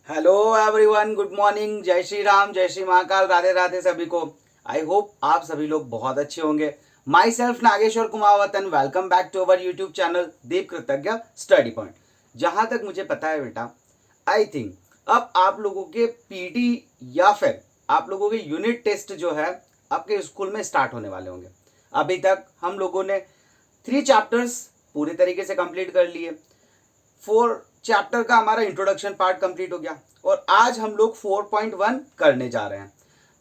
Hello everyone, good morning. जय श्री राम, जय श्री महाकाल, राधे राधे सभी को। आई होप आप सभी लोग बहुत अच्छे होंगे। My self Nageshwar Kumawat and welcome back to our YouTube channel Deep Kritagya study point. जहां तक मुझे पता है बेटा, आई थिंक अब आप लोगों के पीटी या फिर आप लोगों के यूनिट टेस्ट जो है आपके स्कूल में स्टार्ट होने वाले होंगे। अभी तक हम लोगों ने 3 चैप्टर्स पूरे तरीके से कंप्लीट कर लिए। 4 चैप्टर का हमारा इंट्रोडक्शन पार्ट कंप्लीट हो गया और आज हम लोग 4.1 करने जा रहे हैं।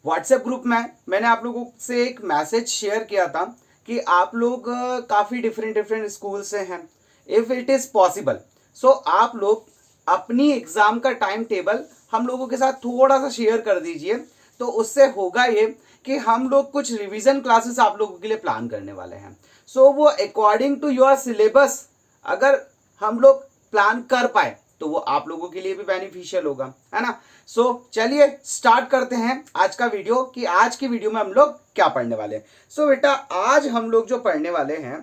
व्हाट्सएप ग्रुप में मैंने आप लोगों से एक मैसेज शेयर किया था कि आप लोग काफ़ी डिफरेंट डिफरेंट स्कूल से हैं। If it is possible so आप लोग अपनी एग्ज़ाम का टाइम टेबल हम लोगों के साथ थोड़ा सा शेयर कर दीजिए। तो उससे होगा ये कि हम लोग कुछ रिवीजन क्लासेस आप लोगों के लिए प्लान करने वाले हैं। सो वो अकॉर्डिंग टू योर सिलेबस अगर हम लोग प्लान कर पाए तो वो आप लोगों के लिए भी बेनिफिशियल होगा, है ना। सो चलिए स्टार्ट करते हैं आज का वीडियो कि आज की वीडियो में हम लोग क्या पढ़ने वाले हैं। सो बेटा, आज हम लोग जो पढ़ने वाले हैं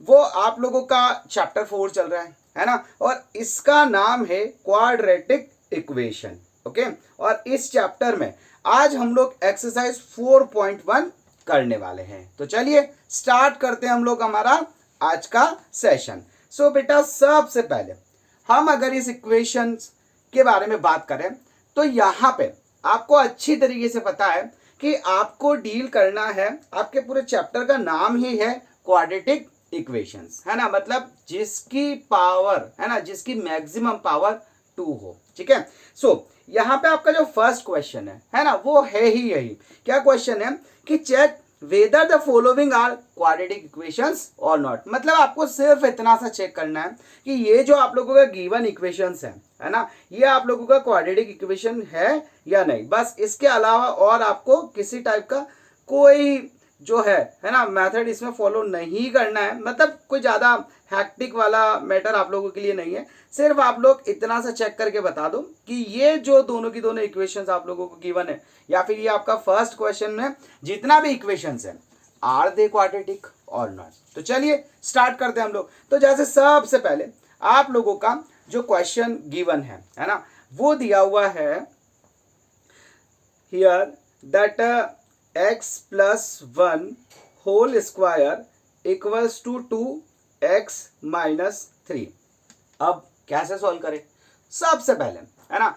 वो आप लोगों का चैप्टर 4 चल रहा है ना, और इसका नाम है क्वाड्रेटिक इक्वेशन। ओके, और इस चैप्टर में आज हम लोग एक्सरसाइज 4.1 करने वाले हैं। तो चलिए स्टार्ट करते हैं हम लोग हमारा आज का सेशन। सो बेटा, सबसे पहले हम अगर इस इक्वेशन के बारे में बात करें तो यहाँ पे आपको अच्छी तरीके से पता है कि आपको डील करना है, आपके पूरे चैप्टर का नाम ही है क्वाड्रेटिक इक्वेशंस, है ना। मतलब जिसकी पावर, है ना, जिसकी मैक्सिमम पावर 2 हो। ठीक है। सो यहाँ पे आपका जो फर्स्ट क्वेश्चन है ना, वो है ही यही। क्या क्वेश्चन है कि check whether the following are quadratic equations और नॉट। मतलब आपको सिर्फ इतना सा चेक करना है कि ये जो आप लोगों का गिवन इक्वेशंस है ना, ये आप लोगों का क्वाड्रेटिक इक्वेशन है या नहीं। बस इसके अलावा और आपको किसी टाइप का कोई जो है ना, मेथड इसमें फॉलो नहीं करना है। मतलब कोई ज़्यादा हैक्टिक वाला मैटर आप लोगों के लिए नहीं है। सिर्फ आप लोग इतना सा चेक करके बता दो कि ये जो दोनों की दोनों इक्वेशंस आप लोगों को गिवन है, या फिर ये आपका फर्स्ट क्वेश्चन में जितना भी इक्वेशंस है, आर दे क्वाड्रेटिक और नॉट। तो चलिए स्टार्ट करते हैं हम लोग। तो जैसे सबसे पहले आप लोगों का जो क्वेश्चन गिवन है ना, वो दिया हुआ है here that x plus 1 whole square equals to 2x minus 3। अब कैसे सॉल्व करें? सबसे पहले, है ना,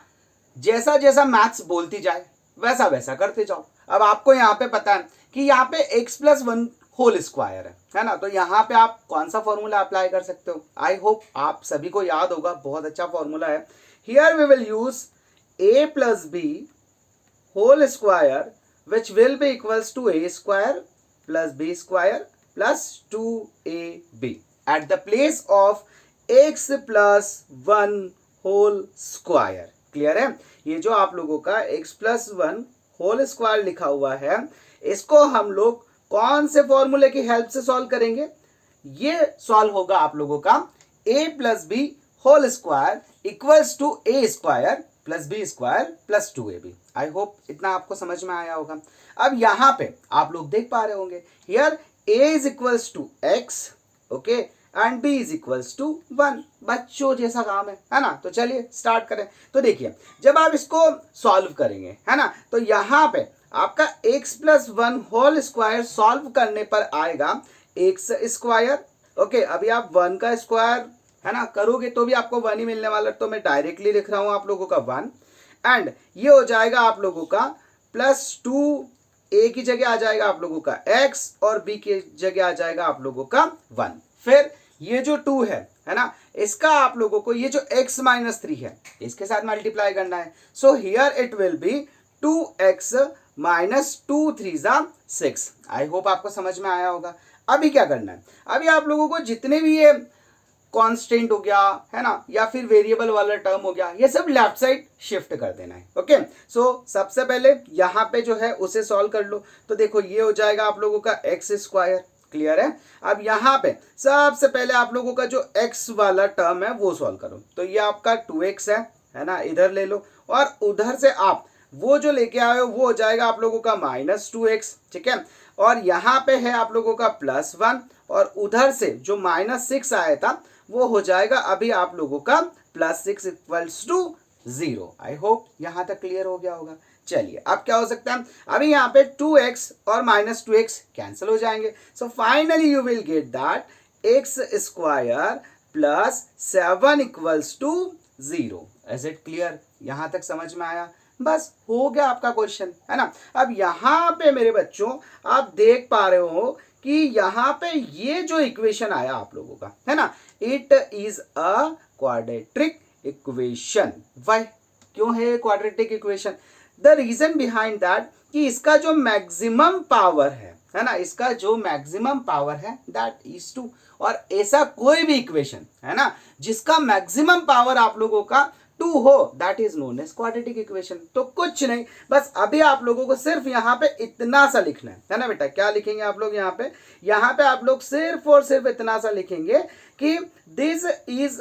जैसा जैसा मैथ्स बोलती जाए वैसा वैसा करते जाओ। अब आपको यहाँ पे पता है कि यहाँ पे x plus 1 होल स्क्वायर है ना, तो यहाँ पे आप कौन सा फॉर्मूला अप्लाई कर सकते हो? आई होप आप सभी को याद होगा, बहुत अच्छा फॉर्मूला है। Here we will use a plus b whole square which will be equals to a square plus b square plus 2ab at the place of x plus 1 whole square। Clear है? ये जो आप लोगों का x plus 1 whole square लिखा हुआ है, इसको हम लोग कौन से फॉर्मूले की हेल्प से सॉल्व करेंगे? ये सॉल्व होगा आप लोगों का a plus b whole square equals to a square plus b square plus 2ab। I hope इतना आपको समझ में आया होगा। अब यहाँ पे आप लोग देख पा रहे होंगे, here a is equals to x, okay, and b is equals to 1। बच्चों जैसा काम है ना। तो चलिए स्टार्ट करें। तो देखिए, जब आप इसको सॉल्व करेंगे, है ना, तो यहाँ पे आपका x plus 1 whole square solve करने पर आएगा x स्क्वायर। ओके, अभी आप 1 का स्क्वायर, है ना, करोगे तो भी आपको 1 ही मिलने वाला, तो मैं डायरेक्टली लिख रहा हूं आप लोगों का 1, एंड ये हो जाएगा आप लोगों का प्लस 2, a की जगह आ जाएगा आप लोगों का x और b की जगह आ जाएगा आप लोगों का 1। फिर ये जो 2 है ना, इसका आप लोगों को ये जो x माइनस 3 है इसके साथ मल्टीप्लाई करना है। So here it will be 2x minus 2 3 6। I hope आपको समझ में आया होगा। अभी क्या करना है? अभी आप लोगों को जितने भी ये कांस्टेंट हो गया, है ना, या फिर वेरिएबल वाला टर्म हो गया, ये सब लेफ्ट साइड शिफ्ट कर देना है। ओके, सो सबसे पहले यहाँ पे जो है उसे सॉल्व कर लो। तो देखो, ये हो जाएगा आप लोगों का x स्क्वायर। क्लियर है? अब यहाँ पे सबसे पहले आप लोगों का जो x वाला टर्म है वो सॉल्व करो। तो ये आपका 2x है ना, इधर ले लो, और उधर से आप वो जो लेके आए हो वो हो जाएगा आप लोगों का माइनस 2x। ठीक है, और यहाँ पे है आप लोगों का प्लस 1, और उधर से जो माइनस 6 आया था वो हो जाएगा अभी आप लोगों का plus 6 equals to 0। I hope यहाँ तक क्लियर हो गया होगा। चलिए अब क्या हो सकता है, अभी यहाँ पे 2x और -2x कैंसिल हो जाएंगे। So finally you will get that x square plus 7 equals to 0। Is it clear? यहाँ तक समझ में आया? बस हो गया आपका क्वेश्चन, है ना। अब यहाँ पे मेरे बच्चों आप देख पा रहे हो कि यहाँ पे ये जो इक्वेशन आया आप लोगों का, है ना, it is a quadratic equation. Why? क्यों है quadratic equation? The reason behind that कि इसका जो मैक्सिमम पावर है ना, इसका जो मैक्सिमम पावर है दैट इज 2। और ऐसा कोई भी इक्वेशन है ना जिसका मैक्सिमम पावर आप लोगों का 2 हो, that is known as quadratic equation. तो कुछ नहीं, बस अभी आप लोगों को सिर्फ यहाँ पे इतना सा लिखना है ना बेटा। क्या लिखेंगे आप लोग यहाँ पे? यहाँ पे आप लोग सिर्फ और सिर्फ इतना सा लिखेंगे कि this is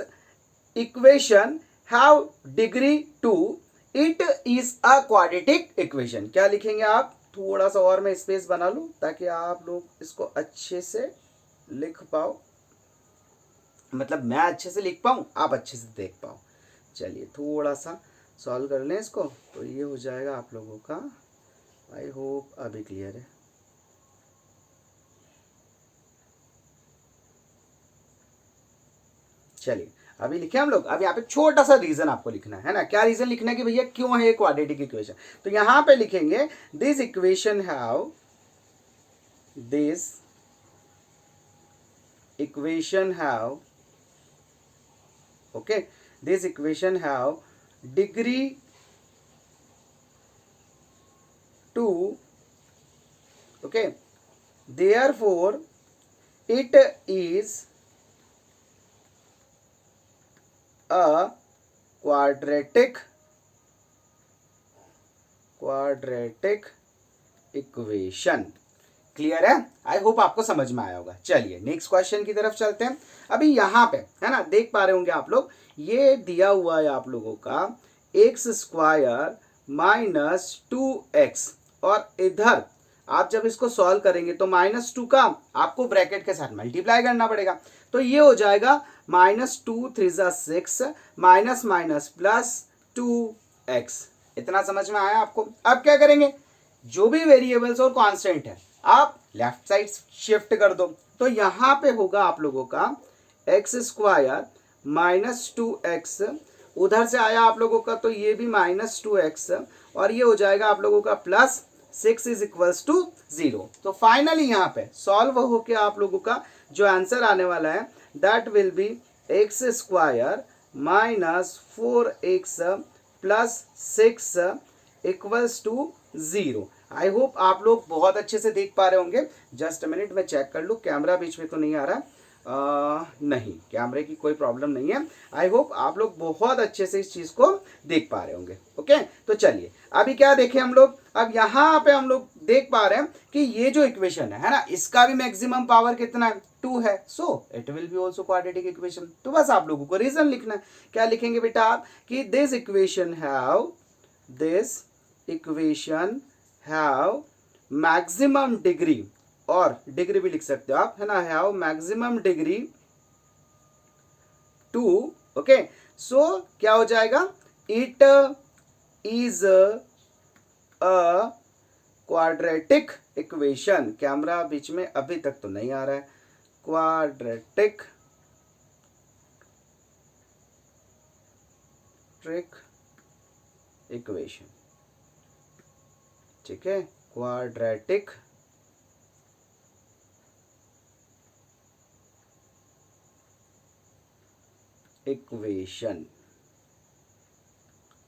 equation have degree 2, it is a quadratic equation. क्या लिखेंगे आप? थोड़ा सा और मैं स्पेस बना लूं ताकि आप लोग इसको अच्छे से लिख पाओ, मतलब मैं अच्छे से लिख पाऊं, आप अच्छे से देख पाओ। चलिए थोड़ा सा सॉल्व कर लें इसको, तो ये हो जाएगा आप लोगों का। आई होप अभी क्लियर है। चलिए अभी लिखे हम लोग। अब यहाँ पे छोटा सा रीजन आपको लिखना है ना। क्या रीजन लिखना है कि भैया क्यों है क्वाड्रेटिक इक्वेशन? तो यहाँ पे लिखेंगे this equation have, this equation have, okay, this equation have degree 2, okay, therefore it is a quadratic equation. Clear है? आई होप आपको समझ में आया होगा। चलिए नेक्स्ट क्वेश्चन की तरफ चलते हैं। अभी यहाँ पे है ना, देख पा रहे होंगे आप लोग, ये दिया हुआ है आप लोगों का एक्स स्क्वायर -2x, और इधर आप जब इसको सॉल्व करेंगे तो -2 का आपको ब्रैकेट के साथ मल्टीप्लाई करना पड़ेगा। तो ये हो जाएगा -2 3 6 माइनस माइनस प्लस 2x। इतना समझ में आया आपको? अब क्या करेंगे, जो भी वेरिएबल्स और कांस्टेंट है आप लेफ्ट साइड शिफ्ट कर दो। तो यहां पे होगा आप लोगों का एक्स स्क्वायर -2x, उधर से आया आप लोगों का तो ये भी -2x, और ये हो जाएगा आप लोगों का +6 इज इक्वल्स टू 0। तो फाइनली यहाँ पे सॉल्व होके आप लोगों का जो आंसर आने वाला है that will be x square -4x +6 equals to 0। I hope आप लोग बहुत अच्छे से देख पा रहे होंगे। जस्ट अ मिनट मैं चेक कर लूँ, कैमरा बीच में तो नहीं आ रहा। नहीं, कैमरे की कोई प्रॉब्लम नहीं है। आई होप आप लोग बहुत अच्छे से इस चीज को देख पा रहे होंगे। ओके, तो चलिए अभी क्या देखें हम लोग। अब यहाँ पे हम लोग देख पा रहे हैं कि ये जो इक्वेशन है ना, इसका भी मैक्सिमम पावर कितना है? 2 है। So it will be also quadratic equation. तो बस आप लोगों को रीजन लिखना है। क्या लिखेंगे बेटा आप कि this equation have maximum degree, और डिग्री भी लिख सकते हो आप, है ना, have maximum degree 2। Okay, so क्या हो जाएगा, it is a quadratic equation. Camera बीच में अभी तक तो नहीं आ रहा है। क्वाड्रेटिक इक्वेशन, ठीक है, क्वाड्रेटिक इक्वेशन।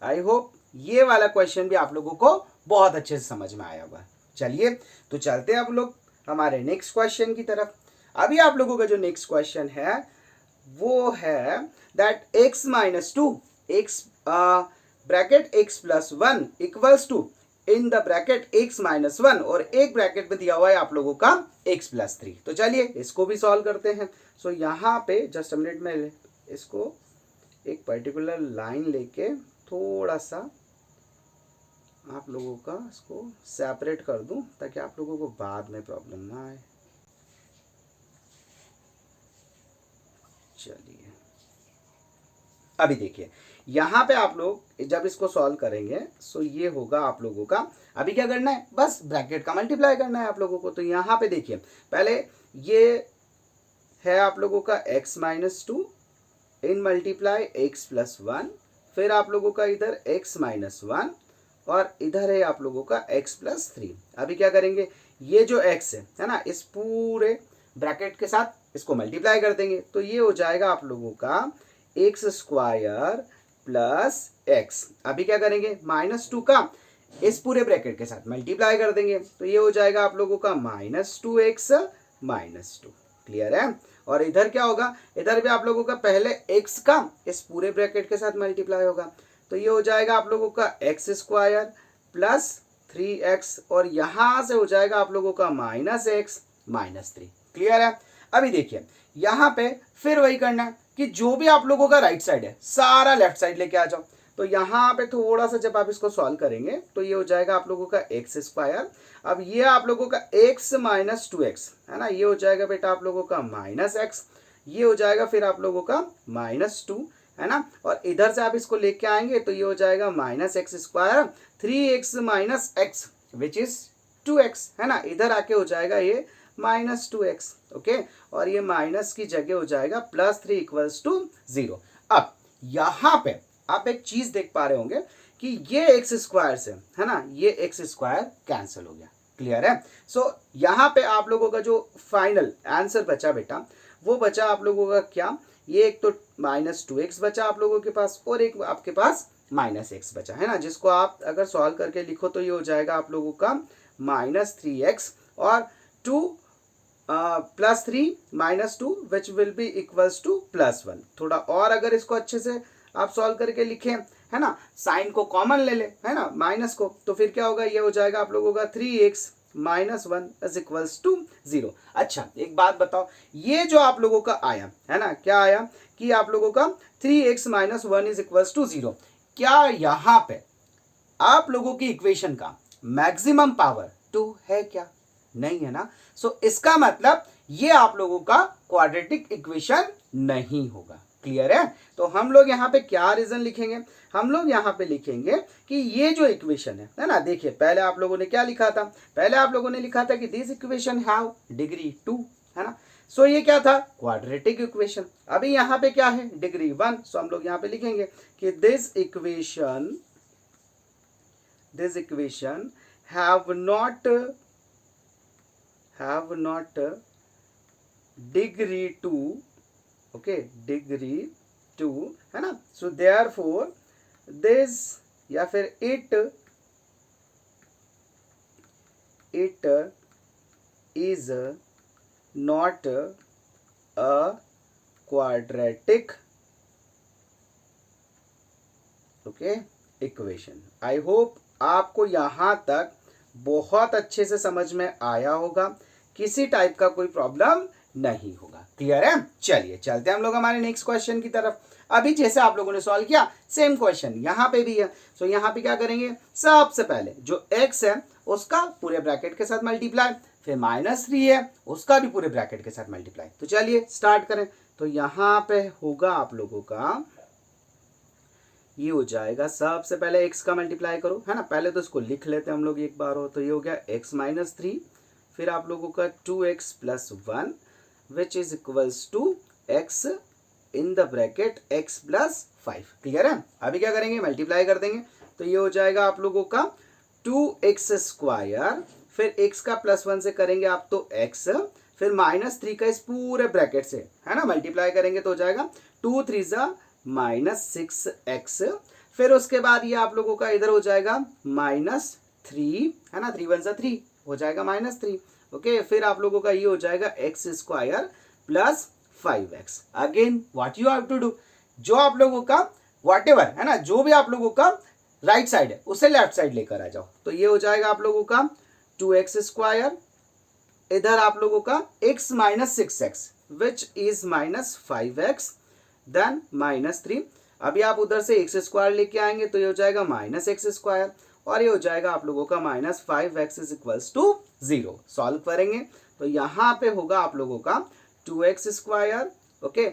आई होप ये वाला क्वेश्चन भी आप लोगों को बहुत अच्छे से समझ में आया होगा। चलिए तो चलते हैं आप लोग हमारे नेक्स्ट क्वेश्चन की तरफ। अभी आप लोगों का जो नेक्स्ट क्वेश्चन है वो है that x -2 x bracket x +1 equals to in the bracket x -1, और एक ब्रैकेट में दिया हुआ है आप लोगों का x +3। तो चलिए इसको भी सॉल्व करते हैं। सो यहाँ पे जस्ट अ मिनट में इसको एक पर्टिकुलर लाइन लेके थोड़ा सा आप लोगों का इसको सेपरेट कर दूं ताकि आप लोगों को बाद में प्रॉब्लम ना आए। चलिए अभी देखिए यहाँ पे आप लोग जब इसको सॉल्व करेंगे सो ये होगा आप लोगों का, अभी क्या करना है, बस ब्रैकेट का मल्टीप्लाई करना है आप लोगों को। तो यहाँ पे देखिए पहले ये है आप लोगों का x माइनस टू इन मल्टीप्लाई x प्लस वन, फिर आप लोगों का इधर x माइनस वन और इधर है आप लोगों का x प्लस थ्री। अभी क्या करेंगे, ये जो x है ना, इस पूरे ब्रैकेट के साथ इसको मल्टीप्लाई कर देंगे तो ये हो जाएगा आप लोगों का एक्स स्क्वायर प्लस एक्स। अभी क्या करेंगे, माइनस टू का इस पूरे ब्रैकेट के साथ मल्टीप्लाई कर देंगे तो ये हो जाएगा आप लोगों का minus two x minus two. Clear है। और इधर क्या होगा, इधर भी आप लोगों का पहले x का इस पूरे ब्रैकेट के साथ मल्टीप्लाई होगा तो ये हो जाएगा आप लोगों का x square plus three x और यहां से हो जाएगा आप लोगों का minus x minus three. Clear है। अभी देखिए यहाँ पे फिर वही करना है कि जो भी आप लोगों का राइट साइड है सारा लेफ्ट साइड लेके आ जाओ। तो यहाँ पे थोड़ा सा जब आप इसको सॉल्व करेंगे तो ये हो जाएगा आप लोगों का एक्स स्क्वायर, अब ये आप लोगों का एक्स माइनस टू एक्स है ना, ये हो जाएगा बेटा आप लोगों का माइनस एक्स, ये हो जाएगा फिर आप लोगों का माइनस टू है ना, और इधर से आप इसको लेके आएंगे तो ये हो जाएगा minus x square three x minus x which is two x है ना, इधर आके हो जाएगा ये माइनस टू एक्स। ओके, और ये माइनस की जगह हो जाएगा plus three equals to zero. अब यहाँ पे आप एक चीज देख पा रहे होंगे कि ये एक्स स्क्वायर से है ना, ये एक्स स्क्वायर कैंसिल हो गया। क्लियर है। सो यहाँ पे आप लोगों का जो फाइनल आंसर बचा बेटा वो बचा आप लोगों का क्या, ये एक तो माइनस टू एक्स बचा आप लोगों के पास और एक आपके पास माइनस एक्स बचा है ना, जिसको आप अगर सॉल्व करके लिखो तो ये हो जाएगा आप लोगों का माइनस थ्री एक्स और two plus three minus two which will be equals two plus one. थोड़ा और अगर इसको अच्छे से आप सॉल्व करके लिखें है ना, साइन को कॉमन ले ले है ना माइनस को, तो फिर क्या होगा, ये हो जाएगा आप लोगों का three x minus one is equals to zero. अच्छा एक बात बताओ, ये जो आप लोगों का आया है ना, क्या आया कि आप लोगों का three x minus one is equals to zero, क्या यहाँ पे आप लोगों की इक्वेशन का मैक्सिमम पावर टू है क्या, नहीं है ना। सो इसका मतलब ये आप लोगों का क्वाड्रेटिक इक्वेशन नहीं होगा। क्लियर है। तो हम लोग यहाँ पे क्या रीजन लिखेंगे, हम लोग यहाँ पे लिखेंगे कि ये जो इक्वेशन है ना, देखिए पहले आप लोगों ने क्या लिखा था, पहले आप लोगों ने लिखा था कि this equation have degree two है ना, सो ये क्या था, क्वाड्रेटिक इक्वेशन। अभी यहाँ पे क्या है, डिग्री वन, सो हम लोग यहाँ पे लिखेंगे कि this equation have not degree 2, okay, degree 2 है ना, so therefore this या फिर it is not a quadratic okay equation। I hope आपको यहाँ तक बहुत अच्छे से समझ में आया होगा, किसी टाइप का कोई प्रॉब्लम नहीं होगा। क्लियर है। चलिए चलते हैं हम लोग हमारे नेक्स्ट क्वेश्चन की तरफ। अभी जैसे आप लोगों ने सॉल्व किया सेम क्वेश्चन यहाँ पे भी है। सो यहाँ पे क्या करेंगे, सबसे पहले जो x है उसका पूरे ब्रैकेट के साथ मल्टीप्लाई, फिर माइनस थ्री है उसका भी पूरे ब्रैकेट के साथ मल्टीप्लाई। तो चलिए स्टार्ट करें। तो यहाँ पे होगा आप लोगों का, ये हो जाएगा सबसे पहले x का मल्टीप्लाई करो है ना, पहले तो इसको लिख लेते हैं हम लोग एक बार हो, तो ये हो गया x माइनस थ्री, फिर आप लोगों का two x plus one which is equals to x in the bracket x plus five. Clear है। अभी क्या करेंगे, मल्टीप्लाई कर देंगे तो ये हो जाएगा आप लोगों का टू एक्स स्क्वायर, फिर x का प्लस वन से करेंगे आप तो x, फिर माइनस थ्री का इस पूरे ब्रैकेट से है ना मल्टीप्लाई करेंगे तो हो जाएगा टू थ्री ज़ा माइनस सिक्स एक्स, फिर उसके बाद ये आप लोगों का इधर हो जाएगा माइनस थ्री है ना, थ्री वन सा थ्री हो जाएगा माइनस थ्री। ओके, फिर आप लोगों का ये हो जाएगा x square plus five x. Again what you have to do, जो आप लोगों का वॉट एवर है ना, जो भी आप लोगों का राइट साइड है उसे लेफ्ट साइड लेकर आ जाओ। तो ये हो जाएगा आप लोगों का टू एक्स स्क्वायर, इधर आप लोगों का x minus six x which is minus five x, then minus three. अभी आप उधर से एक्स स्क्वायर लेके आएंगे तो ये हो जाएगा माइनस एक्स स्क्वायर, और ये हो जाएगा आप लोगों का minus five x is equals to zero. Solve करेंगे तो यहाँ पे होगा आप लोगों का टू एक्स स्क्वायर, ओके,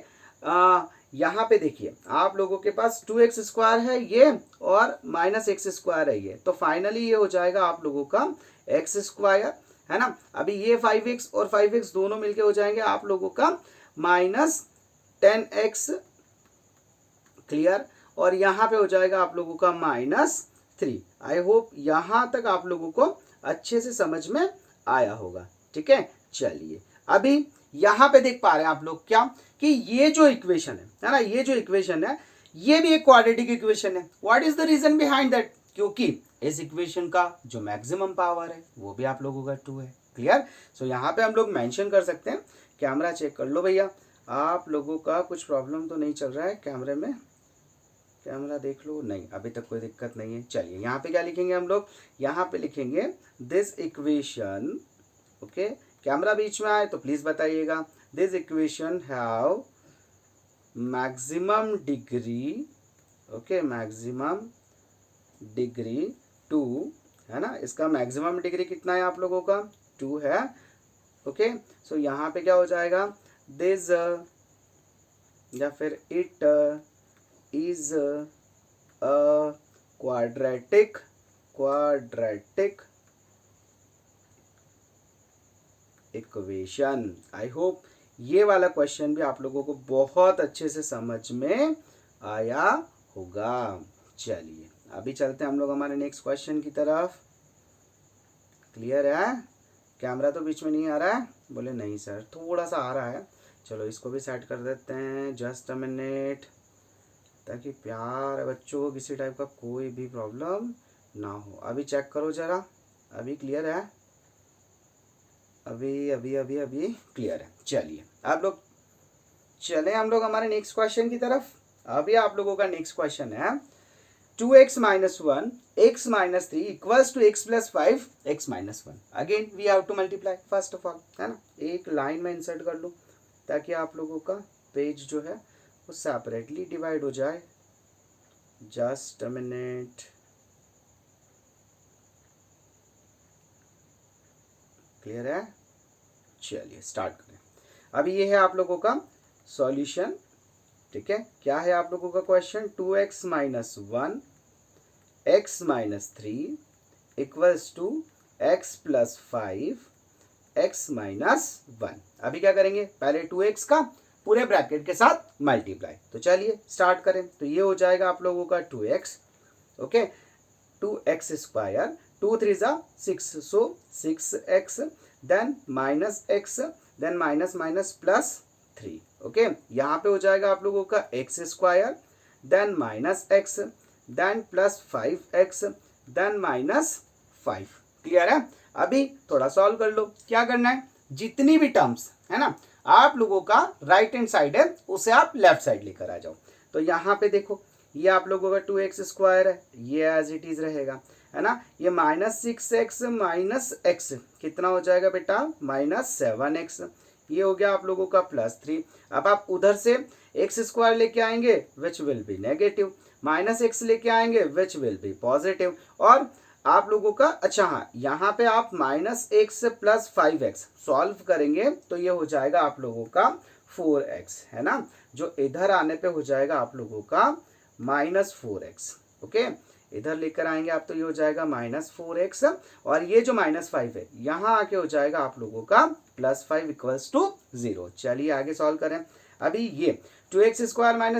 यहाँ पे देखिए आप लोगों के पास 2x² है ये और -x² है ये, तो फाइनली ये हो जाएगा आप लोगों का x², है ना। अभी ये 5x और 5x दोनों मिलके हो जाएंगे आप लोगों का -10x, क्लियर। और यहाँ पे हो जाएगा आप लोगों का -3। आई होप यहाँ तक आप लोगों को अच्छे से समझ में आया होगा, ठीक है। चलिए अभी यहाँ पे देख पा रहे हैं आप लोग क्या कि ये जो इक्वेशन है ना, ये जो इक्वेशन है ये भी एक क्वाड्रेटिक इक्वेशन है। What is the reason behind that? क्योंकि इस इक्वेशन का जो मैक्सिमम पावर है वो भी आप लोगों का 2 है, क्लियर। सो यहाँ पे हम लोग मेंशन कर सकते हैं। कैमरा चेक कर लो भैया, आप लोगों का कुछ प्रॉब्लम तो नहीं चल रहा है कैमरे में? कैमरा देख लो, नहीं अभी तक कोई दिक्कत नहीं है। चलिए यहाँ पे क्या लिखेंगे हम लोग? यहाँ पे लिखेंगे दिस इक्वेशन, ओके। कैमरा बीच में आए तो प्लीज बताइएगा। This equation have maximum degree, okay, maximum degree 2, है ना। इसका मैक्सिमम डिग्री कितना है आप लोगों का? 2 है, ओके। सो यहाँ पे क्या हो जाएगा? दिस या फिर it is a quadratic equation. I hope ये वाला क्वेश्चन भी आप लोगों को बहुत अच्छे से समझ में आया होगा। चलिए अभी चलते हैं हम लोग हमारे नेक्स्ट क्वेश्चन की तरफ। क्लियर है? कैमरा तो बीच में नहीं आ रहा है? बोले नहीं सर, थोड़ा सा आ रहा है। चलो इसको भी सेट कर देते हैं, जस्ट अ मिनट, ताकि प्यार बच्चों को किसी टाइप का कोई भी प्रॉब्लम ना हो। अभी चेक करो जरा, अभी क्लियर है? अभी अभी अभी अभी क्लियर है। चलिए आप लोग चले हम लोग हमारे नेक्स्ट क्वेश्चन की तरफ। अभी आप लोगों का नेक्स्ट क्वेश्चन है 2x - 1 x - 3 equals to x + 5 x - 1। Again we have to multiply first of all, है ना। एक लाइन में इंसर्ट कर लो ताकि आप लोगों का पेज जो है वो सेपरेटली डिवाइड हो जाए। जस्ट अ मिनट, क्लियर है? चलिए स्टार्ट करें। अभी ये है आप लोगों का सॉल्यूशन, ठीक है। क्या है आप लोगों का question? 2x - 1 x - 3 equals to x + 5 x - 1। अभी क्या करेंगे? पहले 2x का पूरे ब्रैकेट के साथ मल्टीप्लाई। तो चलिए स्टार्ट करें। तो ये हो जाएगा आप लोगों का 2x, ओके, 2x², 2 3 ज़ा 6, so 6x, then -x, then minus plus 3, okay. यहाँ पे हो जाएगा आप लोगों का x², then -x, then plus 5x, then -5। Clear है? अभी थोड़ा सॉल्व कर लो। क्या करना है? जितनी भी टर्म्स है ना आप लोगों का राइट हैंड साइड है उसे आप लेफ्ट साइड लेकर आ जाओ। तो यहाँ पे देखो ये आप लोगों का 2x² है, ये एज इट इज रहेगा, है ना। ये -6x -x कितना हो जाएगा बेटा? -7x। ये हो गया आप लोगों का +3। अब आप उधर से x² लेके आएंगे विच विल बी नेगेटिव, -x लेके आएंगे विच विल बी पॉजिटिव। और आप लोगों का अच्छा हाँ, यहाँ पे आप -x + 5x सॉल्व करेंगे तो ये हो जाएगा आप लोगों का 4x, है ना। जो इधर आने पे हो जाएगा आप लोगों का -4x, ओके। इधर लेकर आएंगे आप तो ये हो जाएगा -4x, और ये जो -5 है यहाँ आके हो जाएगा आप लोगों का +5 इक्वल्स टू 0। चलिए आगे सॉल्व करें। अभी ये 2x²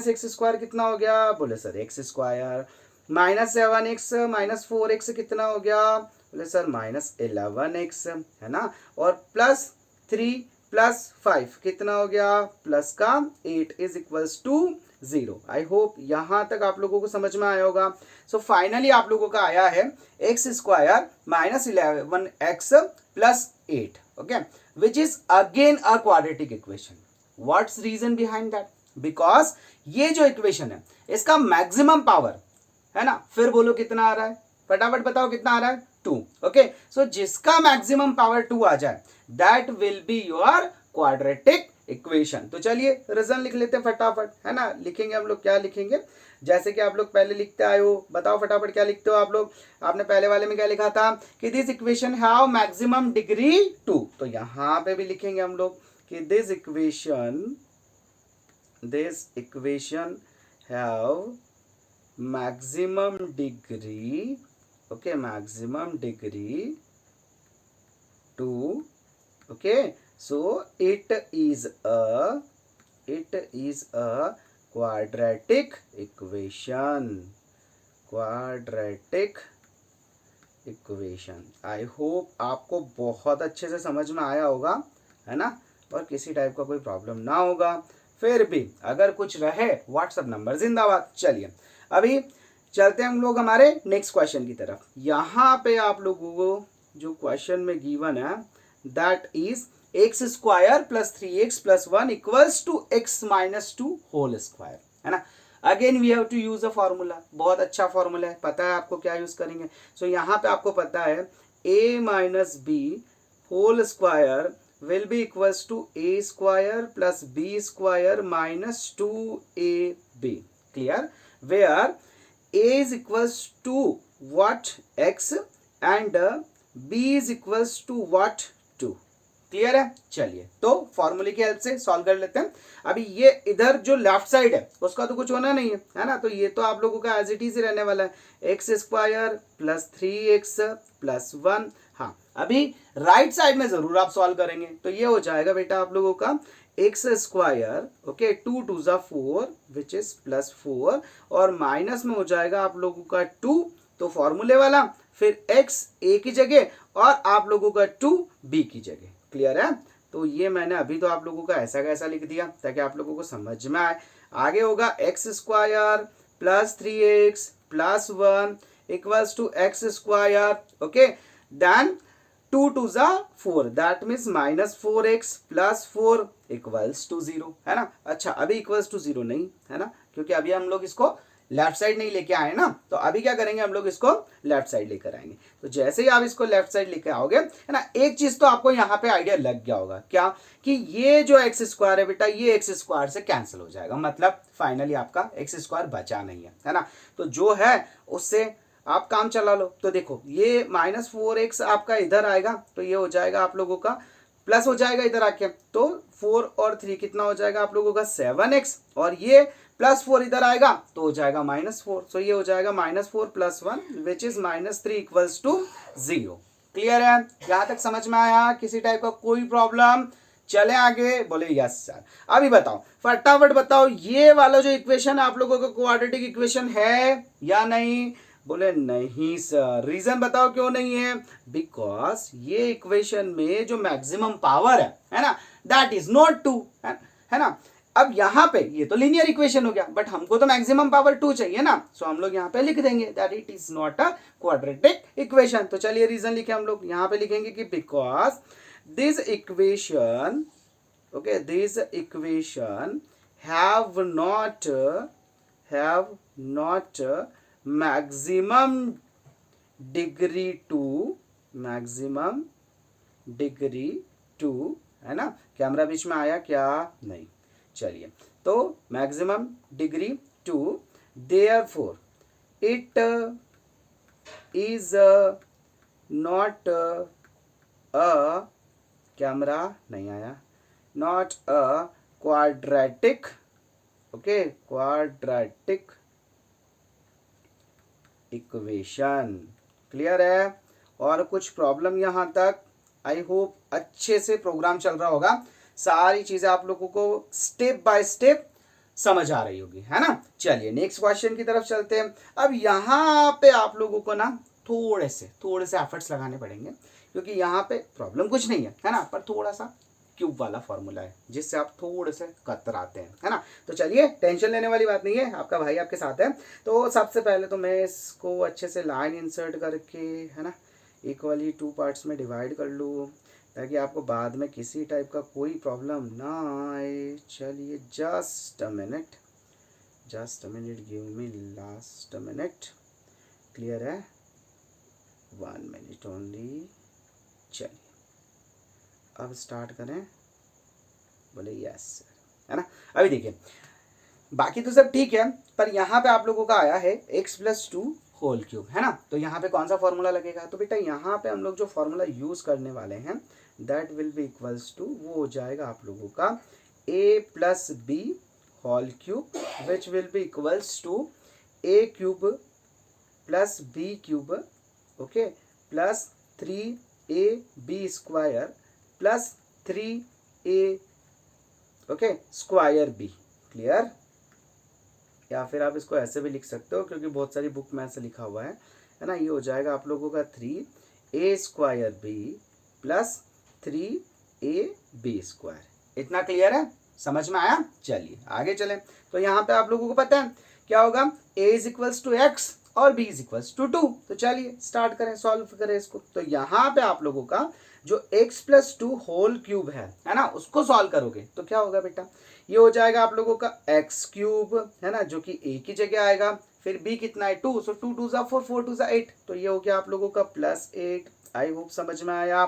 - x² कितना हो गया? बोले सर x²। -7x - 4x कितना हो गया? बोले सर -11x, है ना। और +3 + 5 कितना हो गया? प्लस का 8 is equals to 0। I hope यहाँ तक आप लोगों को समझ में आया होगा। सो फाइनली आप लोगों का आया है x² - 11x + 8, okay, which is again a quadratic equation. What's reason behind that? Because ये जो इक्वेशन है इसका मैक्सिमम पावर है ना, फिर बोलो कितना आ रहा है? फटाफट बताओ कितना आ रहा है? 2, ओके। सो जिसका मैक्सिमम पावर 2 आ जाए that will be your quadratic equation. तो चलिए रीजन लिख लेते हैं फटाफट, है ना। लिखेंगे हम लोग, क्या लिखेंगे? जैसे कि आप लोग पहले लिखते आए हो, बताओ फटाफट क्या लिखते हो आप लोग? आपने पहले वाले में क्या लिखा था कि this equation have maximum degree 2। तो यहां पे भी लिखेंगे हम लोग कि this equation this equation have maximum degree, okay, maximum degree 2, okay, so it is a quadratic equation, quadratic equation. I hope आपको बहुत अच्छे से समझ में आया होगा, है ना, और किसी टाइप का कोई प्रॉब्लम ना होगा. फिर भी अगर कुछ रहे व्हाट्सएप नंबर जिंदाबाद. चलिए अभी चलते हैं हम लोग हमारे नेक्स्ट क्वेश्चन की तरफ. यहाँ पे आप लोगों को जो क्वेश्चन में गिवन है that is x square plus 3x plus 1 equals to x minus 2 whole square, है ना. Again we have to use a formula. बहुत अच्छा फॉर्मूला है, पता है आपको क्या यूज करेंगे. सो यहाँ पे आपको पता है a minus b whole square will be equals to a square plus b square minus 2ab. Clear. Where a is equals to what x and b is equals to what 2. Clear है. चलिए तो फॉर्मूले की help से solve कर लेते हैं. अभी ये इधर जो लेफ्ट साइड है उसका तो कुछ होना नहीं है ना, तो ये तो आप लोगों का एज इट इज ही रहने वाला है. X square plus 3x plus 1. हाँ, अभी राइट साइड में जरूर आप सॉल्व करेंगे तो ये हो जाएगा बेटा आप लोगों का एक्स स्क्वायर, ओके, 2 2 जा 4 विच इज प्लस 4 और माइनस में हो जाएगा आप लोगों का 2, तो फॉर्मूले वाला, फिर x a की जगह और आप लोगों का 2 b की जगह. क्लियर है. तो ये मैंने अभी तो आप लोगों का ऐसा कैसा लिख दिया ताकि आप लोगों को समझ में आए. आगे होगा x square plus 3x plus 1 equals to x square, okay, then 2 2 जा 4 that means minus 4x plus 4 equals to 0, है ना. अच्छा, अभी इक्वल्स टू 0 नहीं है ना, क्योंकि अभी हम लोग इसको लेफ्ट साइड नहीं लेके आए ना, तो अभी क्या करेंगे हम लोग इसको लेफ्ट साइड लेकर आएंगे. तो जैसे ही आप इसको लेफ्ट साइड लेके आओगे, है ना, एक चीज तो आपको यहाँ पे आइडिया लग गया होगा, क्या कि ये जो एक्स स्क्वायर है बेटा ये एक्स स्क्वायर से कैंसिल हो जाएगा, मतलब फाइनली आपका एक्स स्क्वायर बचा नहीं है ना. तो जो है उससे आप काम चला लो. तो देखो ये माइनस 4x आपका इधर आएगा तो ये हो जाएगा आप लोगों का प्लस हो जाएगा इधर आके, तो 4 और 3 कितना हो जाएगा आप लोगों का 7x और ये प्लस 4 इधर आएगा तो हो जाएगा माइनस 4. सो ये हो जाएगा minus 4 plus 1 which is minus 3 equals to 0. Clear है. यहां तक समझ में आया? किसी टाइप का कोई प्रॉब्लम? चले आगे. बोले यस सर. अभी बताओ, फटाफट बताओ, ये वाला जो इक्वेशन आप लोगों का क्वाड्रेटिक इक्वेशन है या नहीं? बोले नहीं सर. रीजन बताओ क्यों नहीं है? बिकॉज ये इक्वेशन में जो मैक्सिमम पावर है ना, दैट इज नॉट 2, है ना. अब यहां पे ये तो लीनियर इक्वेशन हो गया, बट हमको तो मैक्सिमम पावर 2 चाहिए ना, सो हम लोग यहाँ पे लिख देंगे that it is not a quadratic equation. तो चलिए रीजन लिखे हम लोग. यहाँ पे लिखेंगे कि because this equation, okay, this equation have not maximum degree 2, है ना. कैमरा बीच में आया क्या? नहीं. चलिए, तो maximum degree 2, therefore it is not a, camera नहीं आया, not a quadratic, okay, quadratic equation. Clear है. और कुछ प्रॉब्लम यहां तक? आई होप अच्छे से प्रोग्राम चल रहा होगा, सारी चीजें आप लोगों को स्टेप बाय स्टेप समझ आ रही होगी, है ना. चलिए नेक्स्ट क्वेश्चन की तरफ चलते हैं. अब यहाँ पे आप लोगों को ना थोड़े से एफर्ट्स लगाने पड़ेंगे, क्योंकि यहाँ पे प्रॉब्लम कुछ नहीं है ना, पर थोड़ा सा क्यूब वाला फॉर्मूला है जिससे आप थोड़े से कतराते हैं, है ना. तो चलिए टेंशन लेने वाली बात नहीं है, आपका भाई आपके साथ है. तो सबसे पहले तो मैं इसको अच्छे से लाइन इंसर्ट करके, है ना, इक्वली 2 पार्ट्स में डिवाइड कर लूँ ताकि आपको बाद में किसी टाइप का कोई प्रॉब्लम ना आए. चलिए just a minute, give me last minute. Clear है. 1 मिनट ओनली. चलिए अब स्टार्ट करें. बोले यस सर, है ना. अभी देखिए बाकी तो सब ठीक है, पर यहाँ पे आप लोगों का आया है x प्लस 2 होल क्यूब, है ना. तो यहाँ पे कौन सा फॉर्मूला लगेगा? तो बेटा यहाँ पे हम लोग जो फॉर्मूला यूज करने वाले हैं that will be equals to, वो हो जाएगा आप लोगों का a plus b whole cube which will be equals to a cube plus b cube, okay, plus 3ab square plus 3a, okay, square b. Clear? या फिर आप इसको ऐसे भी लिख सकते हो क्योंकि बहुत सारी बुक में ऐसे लिखा हुआ है ना। ये हो जाएगा आप लोगों का 3a square b plus 3ab square. इतना क्लियर है? समझ में आया? चलिए आगे चलें। तो यहाँ पे आप लोगों को पता है क्या होगा, a is equals to x और b इज इक्वल्स टू 2। तो चलिए स्टार्ट करें, सॉल्व करें इसको। तो यहाँ पे आप लोगों का जो x प्लस 2 होल क्यूब है ना, उसको सॉल्व करोगे तो क्या होगा बेटा, ये हो जाएगा आप लोगों का एक्स क्यूब, है ना, जो कि a की जगह आएगा। फिर b कितना है 2, सो 2 2 4 4 2 8, तो ये हो गया आप लोगों का प्लस 8। आई होप समझ में आया।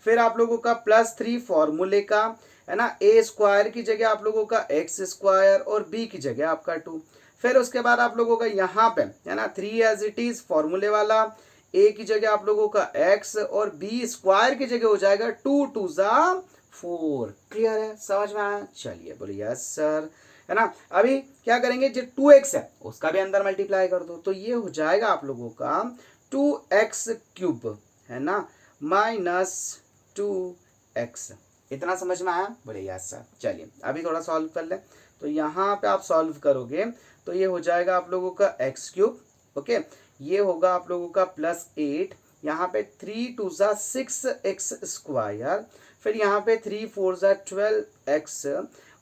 फिर आप लोगों का प्लस 3 फॉर्मूले का, है ना, a स्क्वायर की जगह आप लोगों का एक्स स्क्वायर और b की जगह आपका 2। फिर उसके बाद आप लोगों का यहाँ पे, है ना, 3 एज इट इज फॉर्मूले वाला, a की जगह आप लोगों का x और b स्क्वायर की जगह हो जाएगा 2 2 4। क्लियर है? समझ में आया? चलिए बोलिए यस सर, है ना। अभी क्या करेंगे, जो 2x है उसका भी अंदर मल्टीप्लाई कर दो, तो ये हो जाएगा आप लोगों का 2x क्यूब, है ना, माइनस 2x। इतना समझ में आया? बोलिए यस सर। चलिए अभी थोड़ा सॉल्व कर लें। तो यहाँ पे आप सॉल्व करोगे तो ये हो जाएगा आप लोगों का एक्स क्यूब, ओके, ये होगा आप लोगों का प्लस 8, यहाँ पे 3 2 6x स्क्वायर, फिर यहाँ पे 3 4 12x,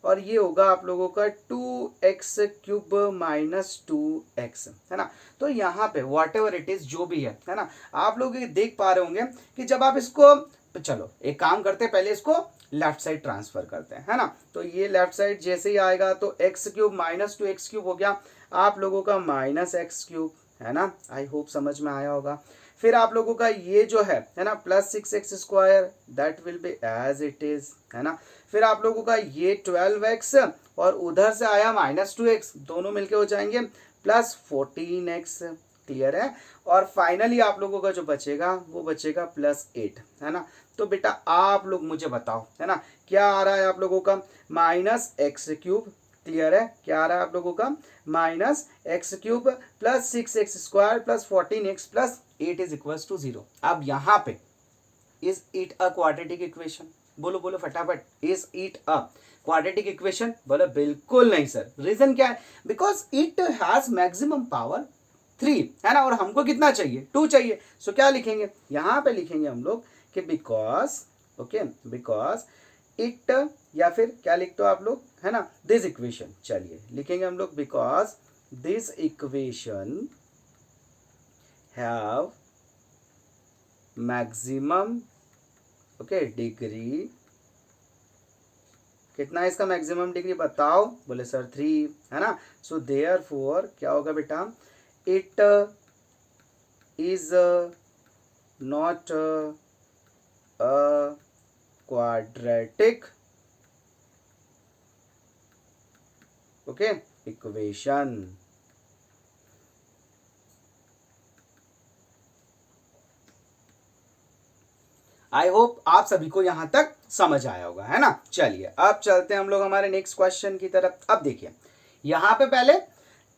और ये होगा आप लोगों का 2x क्यूब माइनस 2x, है ना। तो यहाँ पे वॉट एवर इट इज, जो भी है ना, आप लोग ये देख पा रहे होंगे कि जब आप इसको, चलो एक काम करते हैं, पहले इसको लेफ्ट साइड ट्रांसफर करते हैं, है ना। तो ये लेफ्ट साइड जैसे ही आएगा तो x cube minus 2x cube हो गया आप लोगों का माइनस एक्स क्यूब, है ना। आई होप समझ में आया होगा। फिर आप लोगों का ये जो है ना, plus 6x square, that will be as it is, है ना। फिर आप लोगों का ये 12x और उधर से आया माइनस 2x, दोनों मिलके हो जाएंगे प्लस 14x। क्लियर है? और फाइनली आप लोगों का जो बचेगा वो बचेगा प्लस 8, है ना। तो बेटा आप लोग मुझे बताओ, है ना, क्या आ रहा है आप लोगों का, माइनस एक्स क्यूब। क्लियर है? क्या आ रहा है आप लोगों का, minus x cube plus 6x square plus 14x plus 8 is equals to 0। अब यहाँ पे is it a quadratic equation? बोलो बोलो फटाफट, is it a quadratic equation? बोलो बिल्कुल नहीं सर। रीजन क्या है? Because it has maximum power 3, है ना, और हमको कितना चाहिए, 2 चाहिए। सो क्या लिखेंगे यहाँ पे, लिखेंगे हम लोग कि बिकॉज, ओके, बिकॉज इट, या फिर क्या लिखते हो आप लोग, है ना, दिस इक्वेशन। चलिए लिखेंगे हम लोग because this equation have maximum, okay, degree. कितना है इसका मैक्सिमम डिग्री बताओ? बोले सर 3, है ना। सो देयरफॉर क्या होगा बेटा, it is not a quadratic, okay, equation। I hope आप सभी को यहां तक समझ आया होगा, है ना। चलिए अब चलते हैं हम लोग हमारे नेक्स्ट क्वेश्चन की तरफ। अब देखिए यहां पे पहले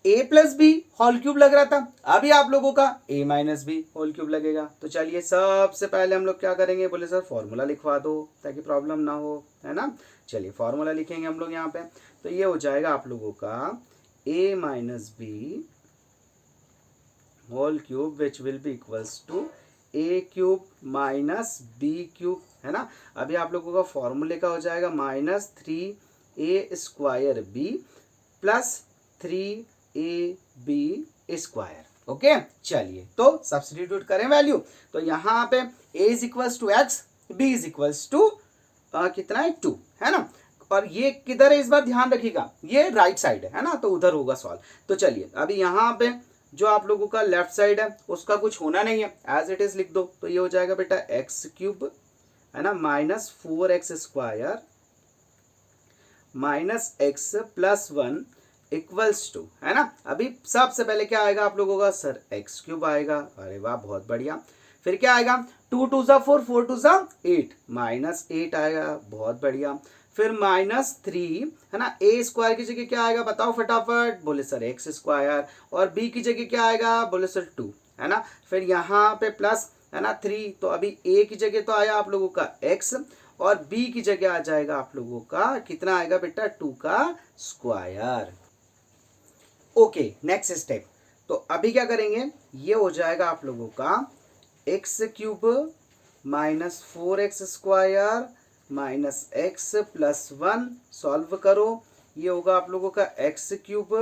a plus b whole cube लग रहा था, अभी आप लोगों का a minus b whole cube लगेगा। तो चलिए सबसे पहले हम लोग क्या करेंगे, बोले सर फॉर्मूला लिखवा दो ताकि प्रॉब्लम ना हो, है ना। चलिए फॉर्मूला लिखेंगे हम लोग यहाँ पे। तो ये हो जाएगा आप लोगों का a minus b whole cube which will be equals to a cube minus b cube, है ना। अभी आप लोगों का फॉर्मूले का हो जाएगा minus 3a square b plus 3ab square. Okay, चलिए तो सब्स्टिट्यूट करें वैल्यू। तो यहाँ पे a is equals to x, b is equals to कितना है 2, है ना। और ये किधर है इस बार ध्यान रखिएगा, ये राइट साइड है ना, तो उधर होगा सॉल्व। तो चलिए अभी यहाँ पे जो आप लोगों का लेफ्ट साइड है उसका कुछ होना नहीं है, एज इट इज लिख दो। तो ये हो जाएगा बेटा एक्स क्यूब, है ना, minus 4x square minus x plus 1 equals to, है ना। अभी सबसे पहले क्या आएगा आप लोगों का, सर एक्स क्यूब आएगा। अरे वाह बहुत बढ़िया। फिर क्या आएगा, 2 2 4 4 2 8 माइनस 8 आएगा, बहुत बढ़िया। फिर -3 है ना, ए स्क्वायर की जगह क्या आएगा बताओ फटाफट, बोले सर एक्स स्क्वायर, और बी की जगह क्या आएगा, बोले सर 2 है ना, फिर यहाँ पे प्लस है ना 3, तो अभी ए की जगह तो आया आप लोगों का x, और बी की जगह आ जाएगा आप लोगों का कितना आएगा बेटा, 2 का स्क्वायर। ओके नेक्स्ट स्टेप, तो अभी क्या करेंगे, ये हो जाएगा आप लोगों का x cube -4x square -x+1, solve करो, ये होगा आप लोगों का x cube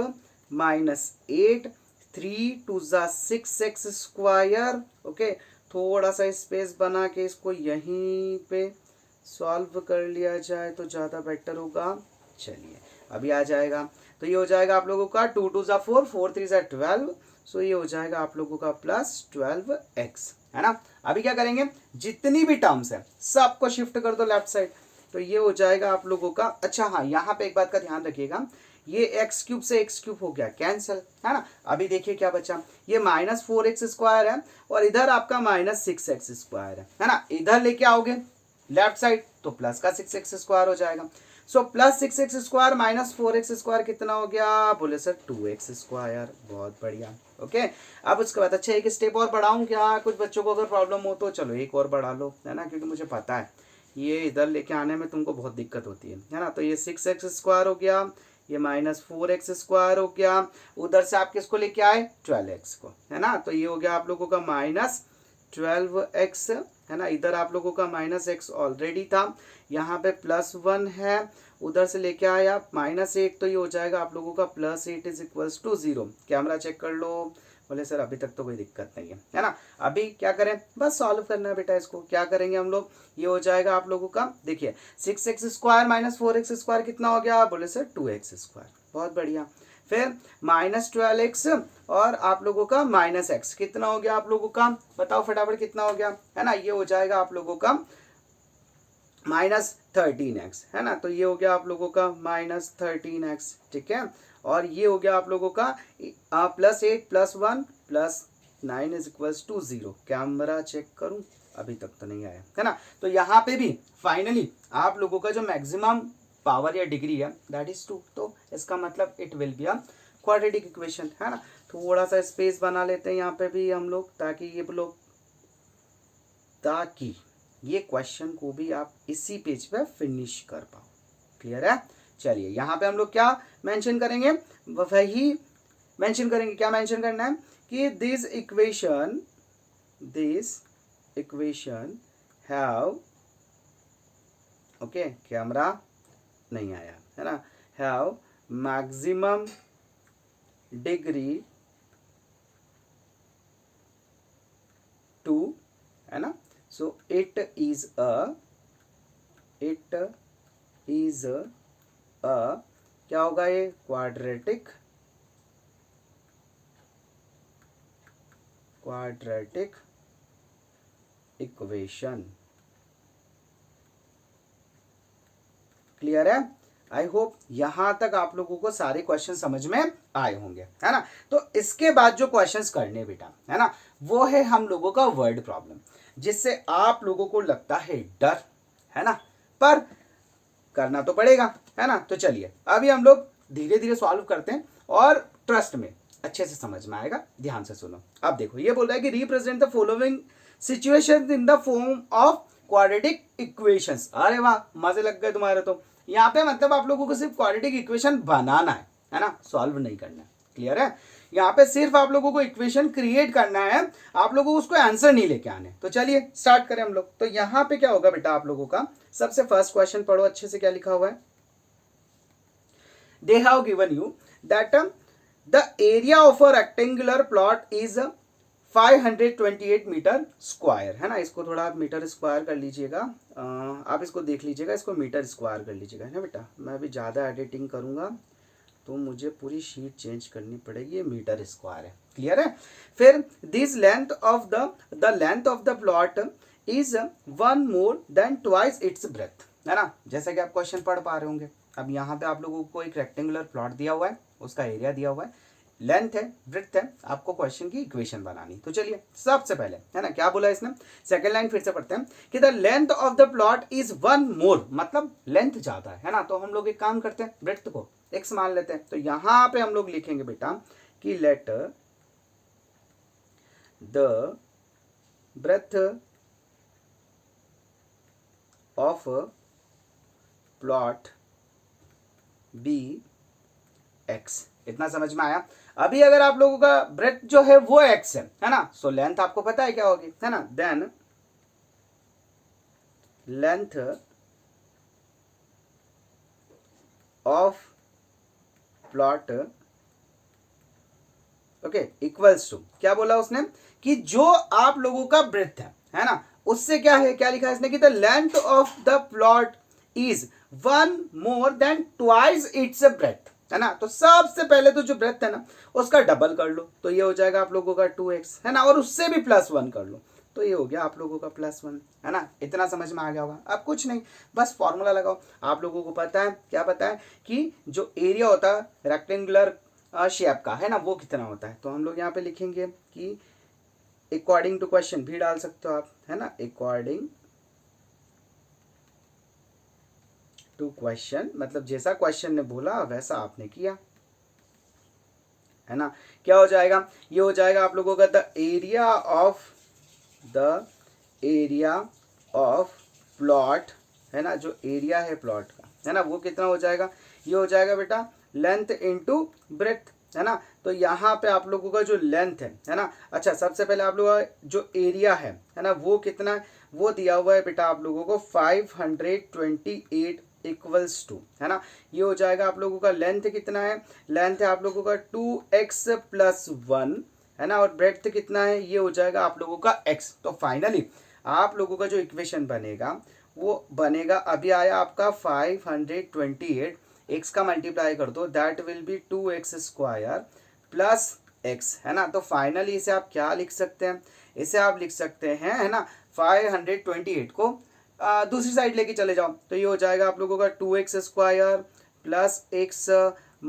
-8, 3 2 6x square. Okay, थोड़ा सा स्पेस बना के इसको यहीं पे सॉल्व कर लिया जाए तो ज़्यादा बेटर होगा। चलिए अभी आ जाएगा, तो ये हो जाएगा आप लोगों का 2 2 4, 4 3 12, सो ये हो जाएगा आप लोगों का +12x है ना। अभी क्या करेंगे, जितनी भी टर्म्स है सबको शिफ्ट कर दो लेफ्ट साइड, तो ये हो जाएगा आप लोगों का, अच्छा हाँ यहाँ पे एक बात का ध्यान रखिएगा, ये एक्स क्यूब से एक्स क्यूब हो गया कैंसिल है ना। अभी देखिए क्या बचा, ये -4x स्क्वायर है और इधर आपका -6x स्क्वायर है ना, इधर लेके आओगे लेफ्ट साइड तो प्लस का 6x स्क्वायर हो जाएगा। सो +6x स्क्वायर -4x स्क्वायर कितना हो गया, बोले सर 2x स्क्वायर, बहुत बढ़िया। ओके, अब उसके बाद अच्छा एक स्टेप और बढ़ाऊं क्या, कुछ बच्चों को अगर प्रॉब्लम हो तो चलो एक और बढ़ा लो है ना, क्योंकि मुझे पता है ये इधर लेके आने में तुमको बहुत दिक्कत होती है ना। तो ये 6x स्क्वायर हो गया, ये -4x स्क्वायर हो गया, उधर से आप किसको लेके आए 12x को है ना, तो ये हो गया आप लोगों का -12x है ना, इधर आप लोगों का -x ऑलरेडी था, यहाँ पे +1 है, उधर से लेके आए आप -8, तो ये हो जाएगा आप लोगों का +8 = 0। कैमरा चेक कर लो, बोले सर अभी तक तो कोई दिक्कत नहीं है ना। अभी क्या करें, बस सॉल्व करना है बेटा, इसको क्या करेंगे हम लोग, ये हो जाएगा आप लोगों का, देखिए 6x स्क्वायर -4x स्क्वायर कितना हो गया, बोले सर 2x स्क्वायर, बहुत बढ़िया। फिर -12x और आप लोगों का -x कितना हो गया आप लोगों का, बताओ फटाफट कितना हो गया है ना, ये हो जाएगा आप लोगों का -13x है ना, तो ये हो गया आप लोगों का -13x, ठीक है, और ये हो गया आप लोगों का +8 +1 +9 = 0। कैमरा चेक करूं, अभी तक तो नहीं आया है ना। तो यहाँ पे भी फाइनली आप लोगों का जो मैक्सिमम पावर या डिग्री है दैट इज 2, तो इसका मतलब it will be a quadratic equation है ना। थोड़ा सा स्पेस बना लेते हैं यहाँ पे भी हम लोग, ताकि ये क्वेश्चन को भी आप इसी पेज पे फिनिश कर पाओ। क्लियर है, चलिए यहाँ पे हम लोग क्या मेंशन करेंगे, वही मेंशन करेंगे, क्या मेंशन करना है कि this equation have, okay camera नहीं आया है ना, हैव मैक्सिमम डिग्री 2 है ना, so it is a क्या होगा ये, क्वाड्रेटिक इक्वेशन। क्लियर है, आई होप यहां तक आप लोगों को सारे क्वेश्चन समझ में आए होंगे है ना। तो इसके बाद जो क्वेश्चंस करने बेटा है ना, वो है हम लोगों का वर्ड प्रॉब्लम, जिससे आप लोगों को लगता है डर है ना, पर करना तो पड़ेगा है ना। तो चलिए अभी हम लोग धीरे धीरे सॉल्व करते हैं और ट्रस्ट में अच्छे से समझ में आएगा, ध्यान से सुनो। अब देखो ये बोल रहा है कि represent the following situation in the form of quadratic equations. अरे वाह, मजे लग गए तुम्हारे। तो यहाँ पे मतलब आप लोगों को सिर्फ क्वाड्रेटिक इक्वेशन बनाना है ना, सॉल्व नहीं करना है। क्लियर है, यहाँ पे सिर्फ आप लोगों को इक्वेशन क्रिएट करना है, आप लोगों को उसको आंसर नहीं लेके आने। तो चलिए स्टार्ट करें हम लोग। तो यहाँ पे क्या होगा बेटा आप लोगों का, सबसे फर्स्ट क्वेश्चन पढ़ो अच्छे से, क्या लिखा हुआ है, they have given you that the area of a rectangular plot is 528 metre square है ना। इसको थोड़ा आप मीटर स्क्वायर कर लीजिएगा, आप इसको देख लीजिएगा, इसको मीटर स्क्वायर कर लीजिएगा है ना बेटा। मैं अभी ज़्यादा एडिटिंग करूँगा तो मुझे पूरी शीट चेंज करनी पड़ेगी, ये मीटर स्क्वायर है। क्लियर है, फिर this length of the plot is 1 more than twice it's breath है ना। जैसा कि आप क्वेश्चन पढ़ पा रहे होंगे, अब यहाँ पे आप लोगों को एक रेक्टेंगुलर प्लॉट दिया हुआ है, उसका एरिया दिया हुआ है, लेंथ है, ब्रेड्थ है, आपको क्वेश्चन की इक्वेशन बनानी। तो चलिए सबसे पहले, है ना, क्या बोला इसने, सेकंड लाइन फिर से पढ़ते हैं कि the length of the plot is 1 मोर, मतलब लेंथ ज्यादा है ना। तो हम लोग एक काम करते हैं, ब्रेड्थ को x मान लेते हैं। तो यहां पे हम लोग लिखेंगे बेटा कि let the breadth of plot be x। इतना समझ में आया। अभी अगर आप लोगों का ब्रेथ जो है वो x है ना, सो लेंथ आपको पता है क्या होगी, है ना, then length of plot okay equals to, क्या बोला उसने कि जो आप लोगों का ब्रेथ है ना, उससे क्या है, क्या लिखा है इसने कि the length of the plot is 1 more than twice its breath, है ना। तो सबसे पहले तो जो ब्रेथ है ना उसका डबल कर लो, तो ये हो जाएगा आप लोगों का 2x, है ना, और उससे भी +1 कर लो, तो ये हो गया आप लोगों का +1, है ना। इतना समझ में आ गया होगा। अब कुछ नहीं, बस फॉर्मूला लगाओ। आप लोगों को पता है, क्या पता है कि जो एरिया होता है रेक्टेंगुलर शेप का, है ना, वो कितना होता है। तो हम लोग यहाँ पे लिखेंगे कि अकॉर्डिंग टू क्वेश्चन भी डाल सकते हो आप, है ना, अकॉर्डिंग टू क्वेश्चन, मतलब जैसा क्वेश्चन ने बोला वैसा आपने किया, है ना। क्या हो जाएगा, ये हो जाएगा आप लोगों का द एरिया ऑफ प्लॉट, है ना, जो एरिया है प्लॉट का, है ना, वो कितना हो जाएगा, ये हो जाएगा बेटा लेंथ इनटू ब्रेथ, है ना। तो यहाँ पे आप लोगों का जो लेंथ है ना, अच्छा सबसे पहले आप लोगों का जो एरिया है ना, वो कितना है, वो दिया हुआ है बेटा आप लोगों को 528 इक्वल्स टू, है ना। ये हो जाएगा आप लोगों का लेंथ कितना है, लेंथ है आप लोगों का 2x + 1, है ना, और ब्रेड्थ कितना है, ये हो जाएगा आप लोगों का x। तो फाइनली आप लोगों का जो इक्वेशन बनेगा वो बनेगा, अभी आया आपका 528, x का मल्टीप्लाई कर दो, that will B 2x² + x, है ना। तो फाइनली इसे आप क्या लिख सकते हैं, इसे आप लिख सकते हैं, है ना, 528 को दूसरी साइड लेके चले जाओ, तो ये हो जाएगा आप लोगों का 2x² + x -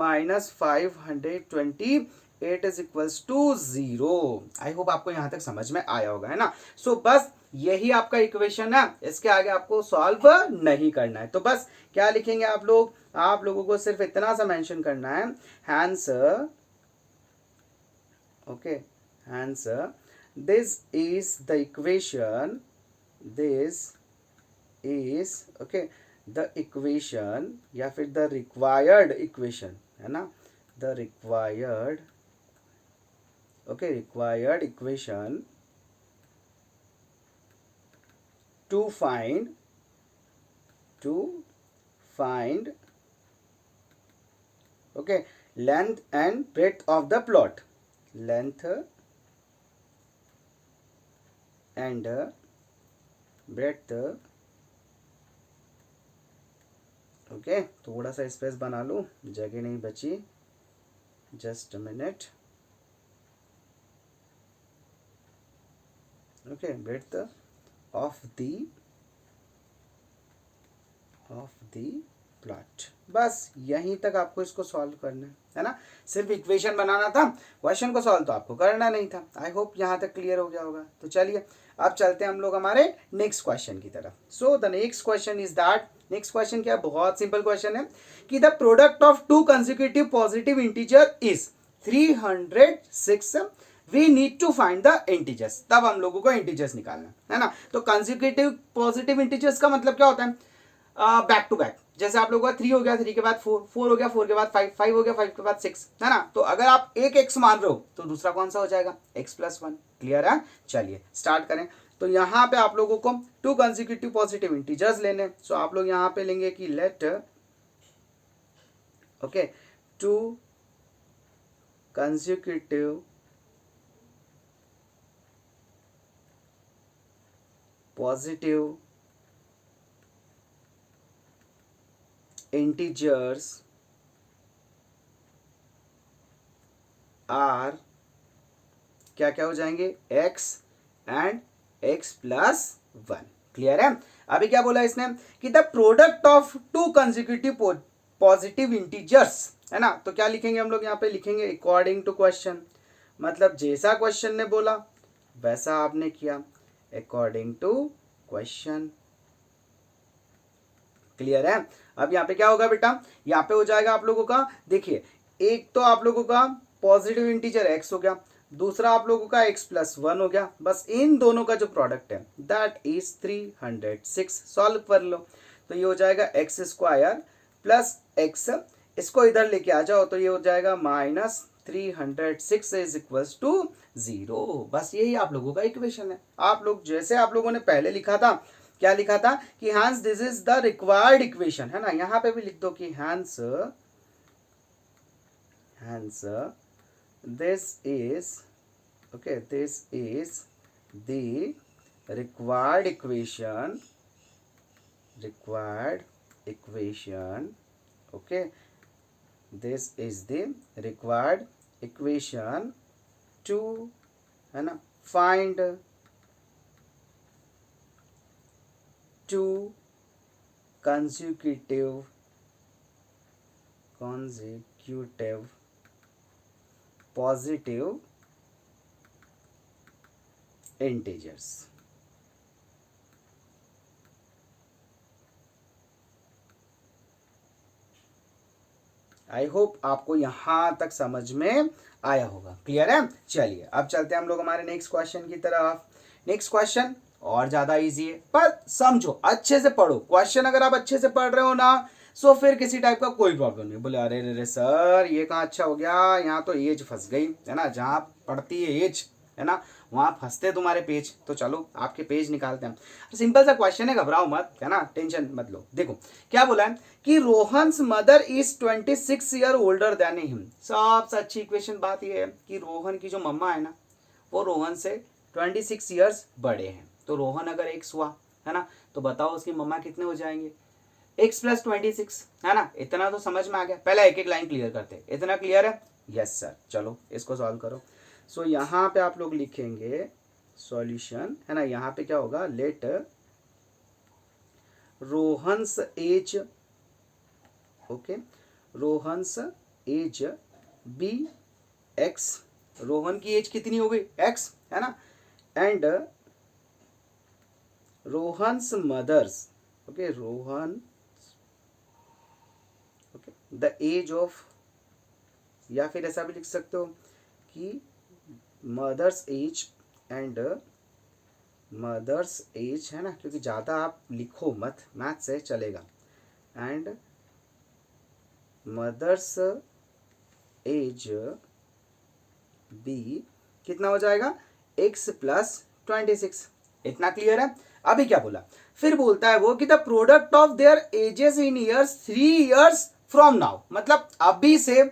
528 is equals to 0। I hope आपको यहां तक समझ में आया होगा, है ना। सो बस यही आपका इक्वेशन है, इसके आगे आपको सॉल्व नहीं करना है। तो बस क्या लिखेंगे आप लोग, आप लोगों को सिर्फ इतना सा मेंशन करना है, hence okay, hence this is the equation, this is okay the equation, या फिर द रिक्वायर्ड इक्वेशन, है ना, the required okay required equation to find okay length and breadth of the plot, length and breadth okay. थोड़ा सा space बना लो, जगह नहीं बची, just a minute okay, breadth of the plot. बस यहीं तक आपको इसको सॉल्व करना है ना, सिर्फ इक्वेशन बनाना था, क्वेश्चन को सॉल्व तो आपको करना नहीं था। आई होप यहाँ तक क्लियर हो गया होगा। तो चलिए अब चलते हैं हम लोग हमारे नेक्स्ट क्वेश्चन की तरफ। So the next question is that, next question क्या, बहुत सिंपल क्वेश्चन है कि the product of 2 consecutive positive integer is 306, we need to find the integers. तब हम लोगों को इंटीजर्स निकालना है ना। तो कंसेक्यूटिव पॉजिटिव इंटीजर्स का मतलब क्या होता है, बैक टू बैक, जैसे आप लोगों का 3 हो गया, 3 के बाद 4, 4 हो गया, 4 के बाद 5, 5 हो गया, 5 के बाद 6, है ना। तो अगर आप एक x मान रहे हो तो दूसरा कौन सा हो जाएगा, x + 1। क्लियर है, चलिए स्टार्ट करें। तो यहाँ पे आप लोगों को 2 कंसेक्यूटिव पॉजिटिव इंटीजर्स लेने, सो आप लोग यहाँ पे लेंगे कि let okay 2 consecutive positive integers are क्या क्या हो जाएंगे, x एंड x + 1। क्लियर है। अभी क्या बोला इसने कि the product of 2 consecutive positive integers, है ना, तो क्या लिखेंगे हम लोग यहाँ पे, लिखेंगे अकॉर्डिंग टू क्वेश्चन, मतलब जैसा क्वेश्चन ने बोला वैसा आपने किया, अकॉर्डिंग टू क्वेश्चन। क्लियर है? अब यहाँ पे क्या होगा बेटा, यहाँ पे हो जाएगा आप लोगों का, देखिए एक तो आप लोगों का पॉजिटिव इंटीजर x हो गया, दूसरा आप लोगों का x+1 हो गया, बस इन दोनों का जो प्रोडक्ट है दैट इज 306। सॉल्व कर लो, तो ये हो जाएगा x² प्लस x, इसको इधर लेके आ जाओ तो ये हो जाएगा -306 इज इक्वल्स टू 0। बस यही आप लोगों का इक्वेशन है। आप लोग जैसे आप लोगों ने पहले लिखा था, क्या लिखा था कि hence this is the required equation, है ना, यहां पे भी लिख दो कि hence this is okay, this is the required equation, okay, this is the required equation to, है ना, find two consecutive positive integers। आई होप आपको यहां तक समझ में आया होगा। क्लियर है? चलिए अब चलते हैं हम लोग हमारे नेक्स्ट क्वेश्चन की तरफ। नेक्स्ट क्वेश्चन और ज्यादा इजी है, पर समझो, अच्छे से पढ़ो क्वेश्चन। अगर आप अच्छे से पढ़ रहे हो ना, सो फिर किसी टाइप का कोई प्रॉब्लम नहीं। बोले अरे रे सर ये कहाँ अच्छा हो गया, यहाँ तो एज फंस गई, है ना, जहाँ पढ़ती है एज, है ना, वहाँ फंसते तुम्हारे पेज। तो चलो आपके पेज निकालते हैं। सिंपल सा क्वेश्चन है, घबराओ मत, है ना, टेंशन मत लो। देखो क्या बोला है कि Rohan's mother is 26 year older than him. सबसे अच्छी इक्वेशन बात यह है कि रोहन की जो मम्मा है ना, वो रोहन से 26 ईयर्स बड़े हैं। तो रोहन अगर एक्स हुआ, है ना, तो बताओ उसकी मम्मा कितने हो जाएंगे, x+26, है ना। इतना तो समझ में आ गया। पहले एक एक लाइन क्लियर करते हैं। इतना क्लियर है? Yes sir. चलो इसको सॉल्व करो। सो यहाँ पे आप लोग लिखेंगे सॉल्यूशन, है ना। यहाँ पे क्या होगा, let Rohan's age, okay, Rohan's age be x, Rohan की एज कितनी हो गई, x, है ना, and Rohan's mother's, okay, Rohan, okay, the age of, या फिर ऐसा भी लिख सकते हो कि mother's age and mother's age, है ना, क्योंकि ज़्यादा आप लिखो मत, मैथ से चलेगा, एंड मदर्स एज बी कितना हो जाएगा, x+26। इतना क्लियर है? अभी क्या बोला, फिर बोलता है वो कि the product of their edges in years 3 years from now, मतलब अभी से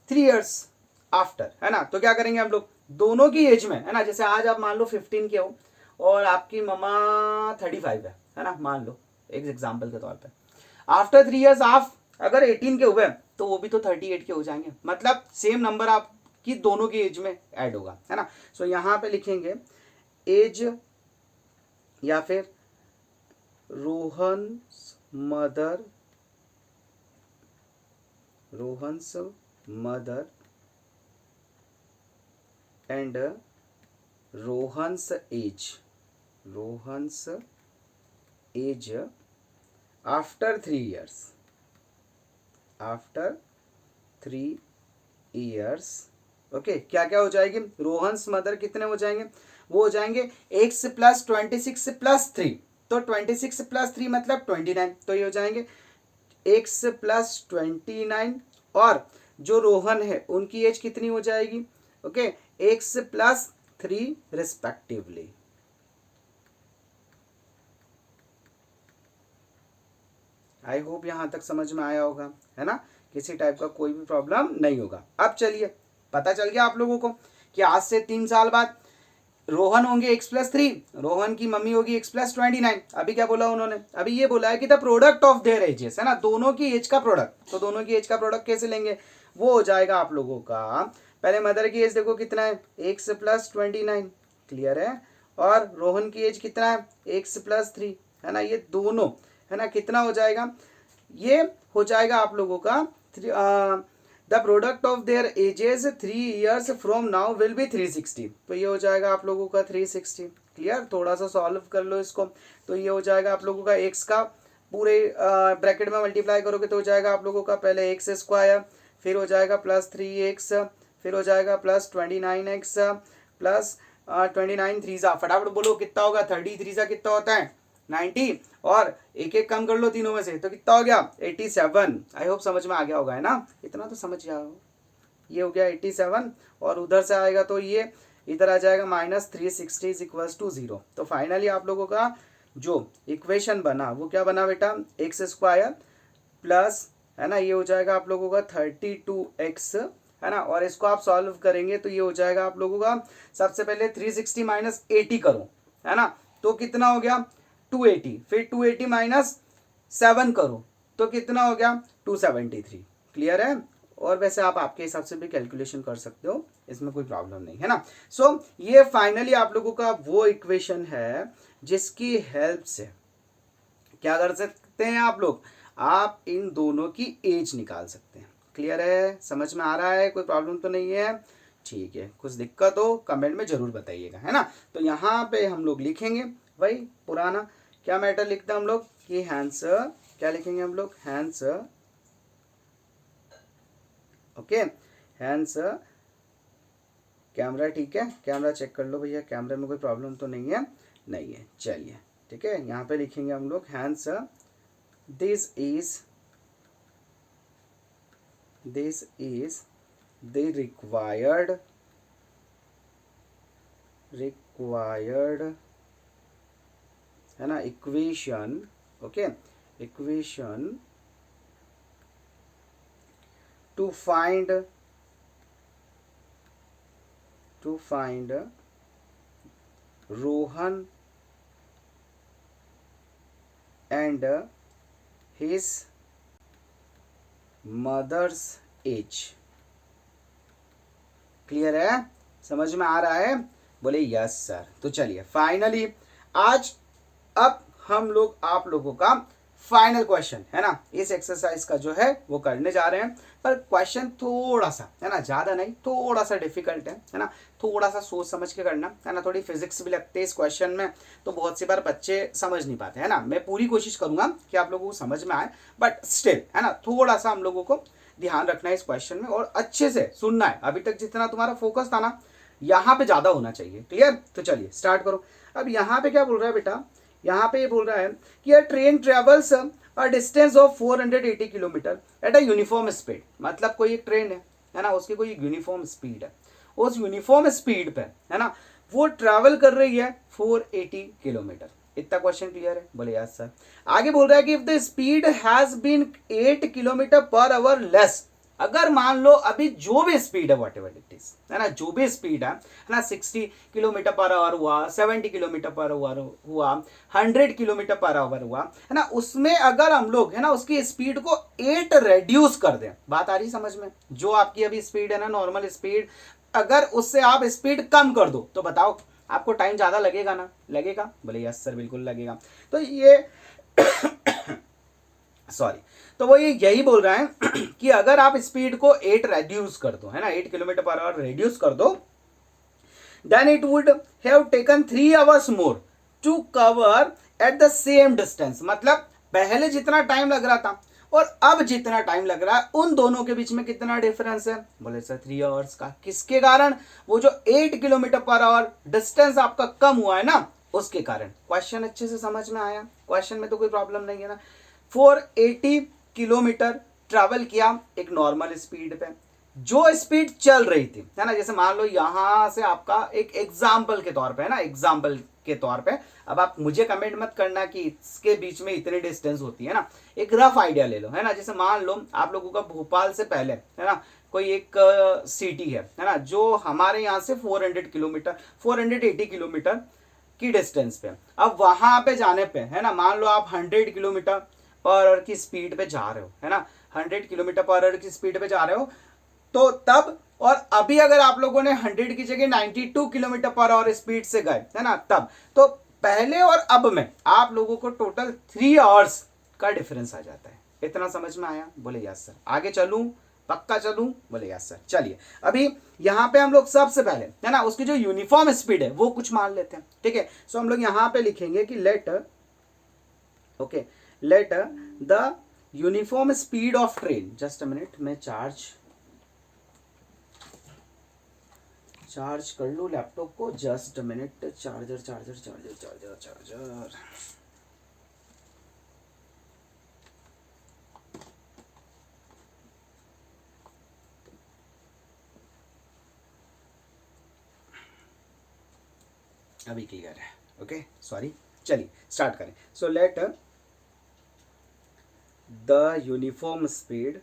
3 ईयर्स आफ्टर, है ना। तो क्या करेंगे हम लोग, दोनों की एज में, है ना, जैसे आज आप मान लो 15 के हो और आपकी मम्मा 35 है ना, मान लो एक एग्जाम्पल के तौर पे। आफ्टर 3 ईयर्स आप अगर 18 के हुए तो वो भी तो 38 के हो जाएंगे, मतलब सेम नंबर आपकी दोनों की एज में ऐड होगा, है ना। सो यहाँ पे लिखेंगे एज, या फिर Rohan's mother and Rohan's age after 3 years, okay. क्या क्या हो जाएगी, रोहन्स मदर कितने हो जाएंगे, वो हो जाएंगे x+26+3, तो 26+3 मतलब 29, तो ये हो जाएंगे x+29, और जो रोहन है उनकी एज कितनी हो जाएगी, okay, x+3 respectively. I hope यहां तक समझ में आया होगा, है ना, किसी टाइप का कोई भी प्रॉब्लम नहीं होगा। अब चलिए पता चल गया आप लोगों को कि आज से 3 साल बाद रोहन होंगे x+3, रोहन की मम्मी होगी x+29। अभी क्या बोला उन्होंने, अभी ये बोला है कि the product of their edges, है ना, दोनों की एज का प्रोडक्ट। तो दोनों की एज का प्रोडक्ट कैसे लेंगे, वो हो जाएगा आप लोगों का, पहले मदर की एज देखो कितना है, x+29, क्लियर है, और रोहन की एज कितना है, x+3, है ना, ये दोनों, है ना, कितना हो जाएगा, ये हो जाएगा आप लोगों का the product of their edges 3 years from now will be 360, तो ये हो जाएगा आप लोगों का 360। क्लियर, थोड़ा सा सॉल्व कर लो इसको। तो ये हो जाएगा आप लोगों का एक्स का पूरे ब्रैकेट में मल्टीप्लाई करोगे तो हो जाएगा आप लोगों का पहले एक्स स्क्वायर, फिर हो जाएगा प्लस 3x, फिर हो जाएगा प्लस 29x प्लस 29 थ्री सा, फटाफट बोलो कितना होगा, 33 सा कितना होता है 90, और एक एक कम कर लो तीनों में से तो कितना हो गया 87। आई होप समझ में आ गया होगा, है ना, इतना तो समझ जाओ। ये हो गया 87 और उधर से आएगा तो ये इधर आ जाएगा -360 इज इक्वल्स टू 0। तो फाइनली आप लोगों का जो इक्वेशन बना वो क्या बना बेटा, एक्स स्क्वायर प्लस, है ना, ये हो जाएगा आप लोगों का 32x, है ना, और इसको आप सॉल्व करेंगे तो ये हो जाएगा आप लोगों का, सबसे पहले 360 माइनस 80 करो, है ना, तो कितना हो गया 280, फिर 280 माइनस 7 करो तो कितना हो गया 273। क्लियर है, और वैसे आप आपके हिसाब से भी कैलकुलेशन कर सकते हो, इसमें कोई प्रॉब्लम नहीं है ना। सो ये फाइनली आप लोगों का वो इक्वेशन है जिसकी हेल्प से क्या कर सकते हैं आप लोग, आप इन दोनों की एज निकाल सकते हैं। क्लियर है, समझ में आ रहा है, कोई प्रॉब्लम तो नहीं है, ठीक है, कुछ दिक्कत हो कमेंट में जरूर बताइएगा, है ना। तो यहाँ पे हम लोग लिखेंगे वही पुराना क्या मैटर लिखते हैं हम लोग कि हैंस, क्या लिखेंगे हम लोग, हैंस, ओके, हैंस कैमरा, ठीक है, कैमरा चेक कर लो भैया, कैमरे में कोई प्रॉब्लम तो नहीं है, नहीं है, चलिए ठीक है, यहाँ पे लिखेंगे हम लोग hence, this is the required है ना equation, okay, equation to find Rohan and his mother's age। Clear है, समझ में आ रहा है, बोले यस सर। तो चलिए फाइनली आज अब हम लोग आप लोगों का फाइनल क्वेश्चन, है ना, इस एक्सरसाइज का जो है वो करने जा रहे हैं, पर क्वेश्चन थोड़ा सा, है ना, ज्यादा नहीं, थोड़ा सा डिफिकल्ट है ना, थोड़ा सा सोच समझ के करना, है ना, थोड़ी फिजिक्स भी लगती है इस क्वेश्चन में, तो बहुत सी बार बच्चे समझ नहीं पाते, है ना। मैं पूरी कोशिश करूंगा कि आप लोगों को समझ में आए, बट स्टिल, है ना, थोड़ा सा हम लोगों को ध्यान रखना है इस क्वेश्चन में और अच्छे से सुनना है। अभी तक जितना तुम्हारा फोकस था ना, यहाँ पे ज्यादा होना चाहिए। क्लियर, तो चलिए स्टार्ट करो। अब यहाँ पे क्या बोल रहा है बेटा, यहाँ पे ये बोल रहा है कि अ train travels a distance of 480 kilometre at a uniform speed, मतलब कोई एक ट्रेन है ना, उसकी कोई यूनिफॉर्म स्पीड है, उस यूनिफॉर्म स्पीड पे, है ना, वो ट्रैवल कर रही है 480 किलोमीटर। इतना क्वेश्चन क्लियर है, बोले यस सर। आगे बोल रहा है कि if the speed has been 8 kilometre per hour less, अगर मान लो अभी जो भी स्पीड है वॉट एवर इट इज, है ना, जो भी स्पीड है ना, 60 किलोमीटर पर आवर हुआ, 70 किलोमीटर पर आवर हुआ, 100 किलोमीटर पर आवर हुआ, है ना, उसमें अगर हम लोग, है ना, उसकी स्पीड को 8 रेड्यूस कर दें, बात आ रही समझ में, जो आपकी अभी स्पीड है ना नॉर्मल स्पीड, अगर उससे आप स्पीड कम कर दो तो बताओ आपको टाइम ज्यादा लगेगा ना, लगेगा, बोले यस सर बिल्कुल लगेगा। तो ये सॉरी, तो वो ये यही बोल रहा है कि अगर आप स्पीड को 8 रेड्यूस कर दो, है ना, 8 किलोमीटर पर आवर रेड्यूस कर दो, then it would have taken 3 hours more to cover at the same distance, मतलब पहले जितना टाइम लग रहा था और अब जितना टाइम लग रहा है उन दोनों के बीच में कितना डिफरेंस है, बोले सर 3 आवर्स का। किसके कारण, वो जो 8 किलोमीटर पर आवर डिस्टेंस आपका कम हुआ है ना, उसके कारण। क्वेश्चन अच्छे से समझ में आया, क्वेश्चन में तो कोई प्रॉब्लम नहीं है ना। 480 किलोमीटर ट्रैवल किया एक नॉर्मल स्पीड पे, जो स्पीड चल रही थी, है ना, जैसे मान लो यहां से आपका एक एग्जाम्पल के तौर पे, है ना, एग्जाम्पल के तौर पे, अब आप मुझे कमेंट मत करना कि इसके बीच में इतनी डिस्टेंस होती है ना, एक रफ आइडिया ले लो, है ना, जैसे मान लो आप लोगों का भोपाल से पहले, है ना, कोई एक सिटी है ना, जो हमारे यहाँ से 400 किलोमीटर 480 किलोमीटर की डिस्टेंस पे, अब वहां पे जाने पे, है ना, मान लो आप 100 किलोमीटर पर आवर की स्पीड पे जा रहे हो, है ना, 100 किलोमीटर पर आवर की स्पीड पे जा रहे हो, तो तब, और अभी अगर आप लोगों ने 100 की जगह 92 किलोमीटर पर आवर स्पीड से गए, है ना, तब तो पहले और अब में आप लोगों को टोटल 3 आवर्स का डिफरेंस आ जाता है। इतना समझ में आया? बोले यस सर। आगे चलूं? पक्का चलूं? बोले यस सर। चलिए अभी यहाँ पे हम लोग सबसे पहले है ना उसकी जो यूनिफॉर्म स्पीड है वो कुछ मान लेते हैं, ठीक है। सो हम लोग यहाँ पे लिखेंगे कि let the uniform speed of train, just a minute मैं चार्ज कर लूँ लैपटॉप को, just a minute. Charger charger charger charger charger अभी क्लियर है, ओके सॉरी। चलिए स्टार्ट करें। So let the uniform speed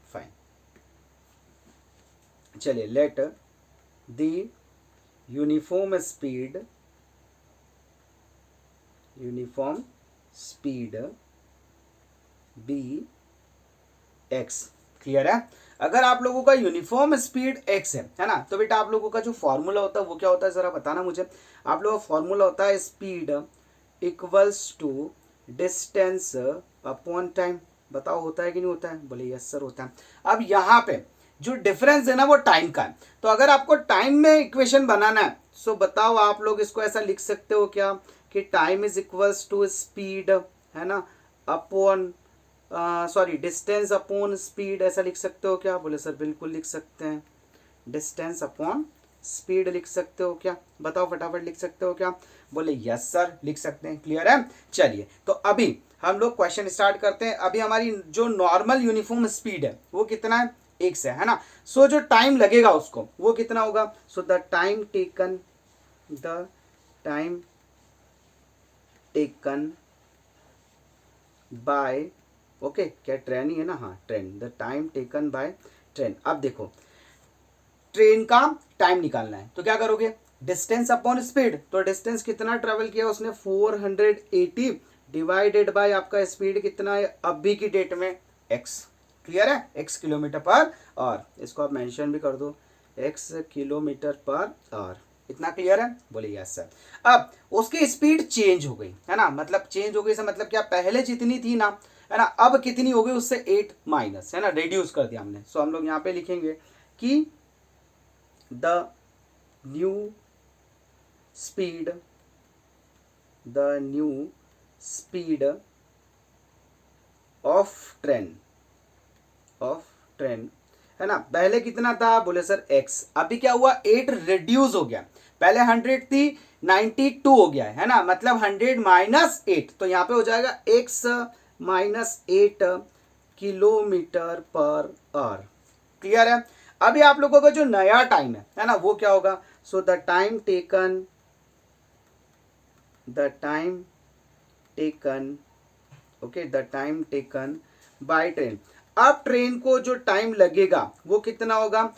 fine. चलिए let the uniform speed be x. Clear है? अगर आप लोगों का यूनिफॉर्म स्पीड एक्स है ना, तो बेटा आप लोगों का जो फॉर्मूला होता है वो क्या होता है जरा बताना मुझे। आप लोगों का फॉर्मूला होता है speed equals to distance upon time. बताओ होता है कि नहीं होता है? बोले यस सर होता है। अब यहाँ पे जो डिफरेंस है ना वो टाइम का है, तो अगर आपको टाइम में इक्वेशन बनाना है सो बताओ आप लोग इसको ऐसा लिख सकते हो क्या कि time is equals to speed, है ना, upon sorry distance upon speed, ऐसा लिख सकते हो क्या? बोले सर बिल्कुल लिख सकते हैं। डिस्टेंस अपॉन स्पीड लिख सकते हो क्या? बताओ फटाफट लिख सकते हो क्या? बोले यस सर लिख सकते हैं। क्लियर है? चलिए तो अभी हम लोग क्वेश्चन स्टार्ट करते हैं। अभी हमारी जो नॉर्मल यूनिफॉर्म स्पीड है वो कितना है? एक से, है ना। सो जो टाइम लगेगा उसको वो कितना होगा? So the time taken by, okay क्या ट्रेन ही है ना, हाँ train, the time taken by train. अब देखो ट्रेन का टाइम निकालना है तो क्या करोगे? डिस्टेंस अपॉन स्पीड, तो डिस्टेंस कितना ट्रेवल किया उसने? 480 डिवाइडेड बाय आपका स्पीड कितना है अभी की डेट में? x। क्लियर है? x किलोमीटर पर आवर, इसको आप मेंशन भी कर दो, x किलोमीटर पर आवर। इतना क्लियर है? बोले यस सर। अब उसकी स्पीड चेंज हो गई है ना, मतलब चेंज हो गई से मतलब क्या, पहले जितनी थी ना, है ना, अब कितनी हो गई उससे 8 माइनस, है ना, रिड्यूस कर दिया हमने। सो हम लोग यहाँ पे लिखेंगे कि the new speed of train, है ना, पहले कितना था? बोले सर x। अभी क्या हुआ? 8 रिड्यूस हो गया, पहले 100 थी 92 हो गया है ना, मतलब 100 माइनस 8, तो यहाँ पे हो जाएगा x minus 8 kilometre per our. Clear है? अभी आप लोगों का जो नया टाइम है ना, वो क्या होगा? So the time taken by train. अब ट्रेन को जो टाइम लगेगा वो कितना होगा?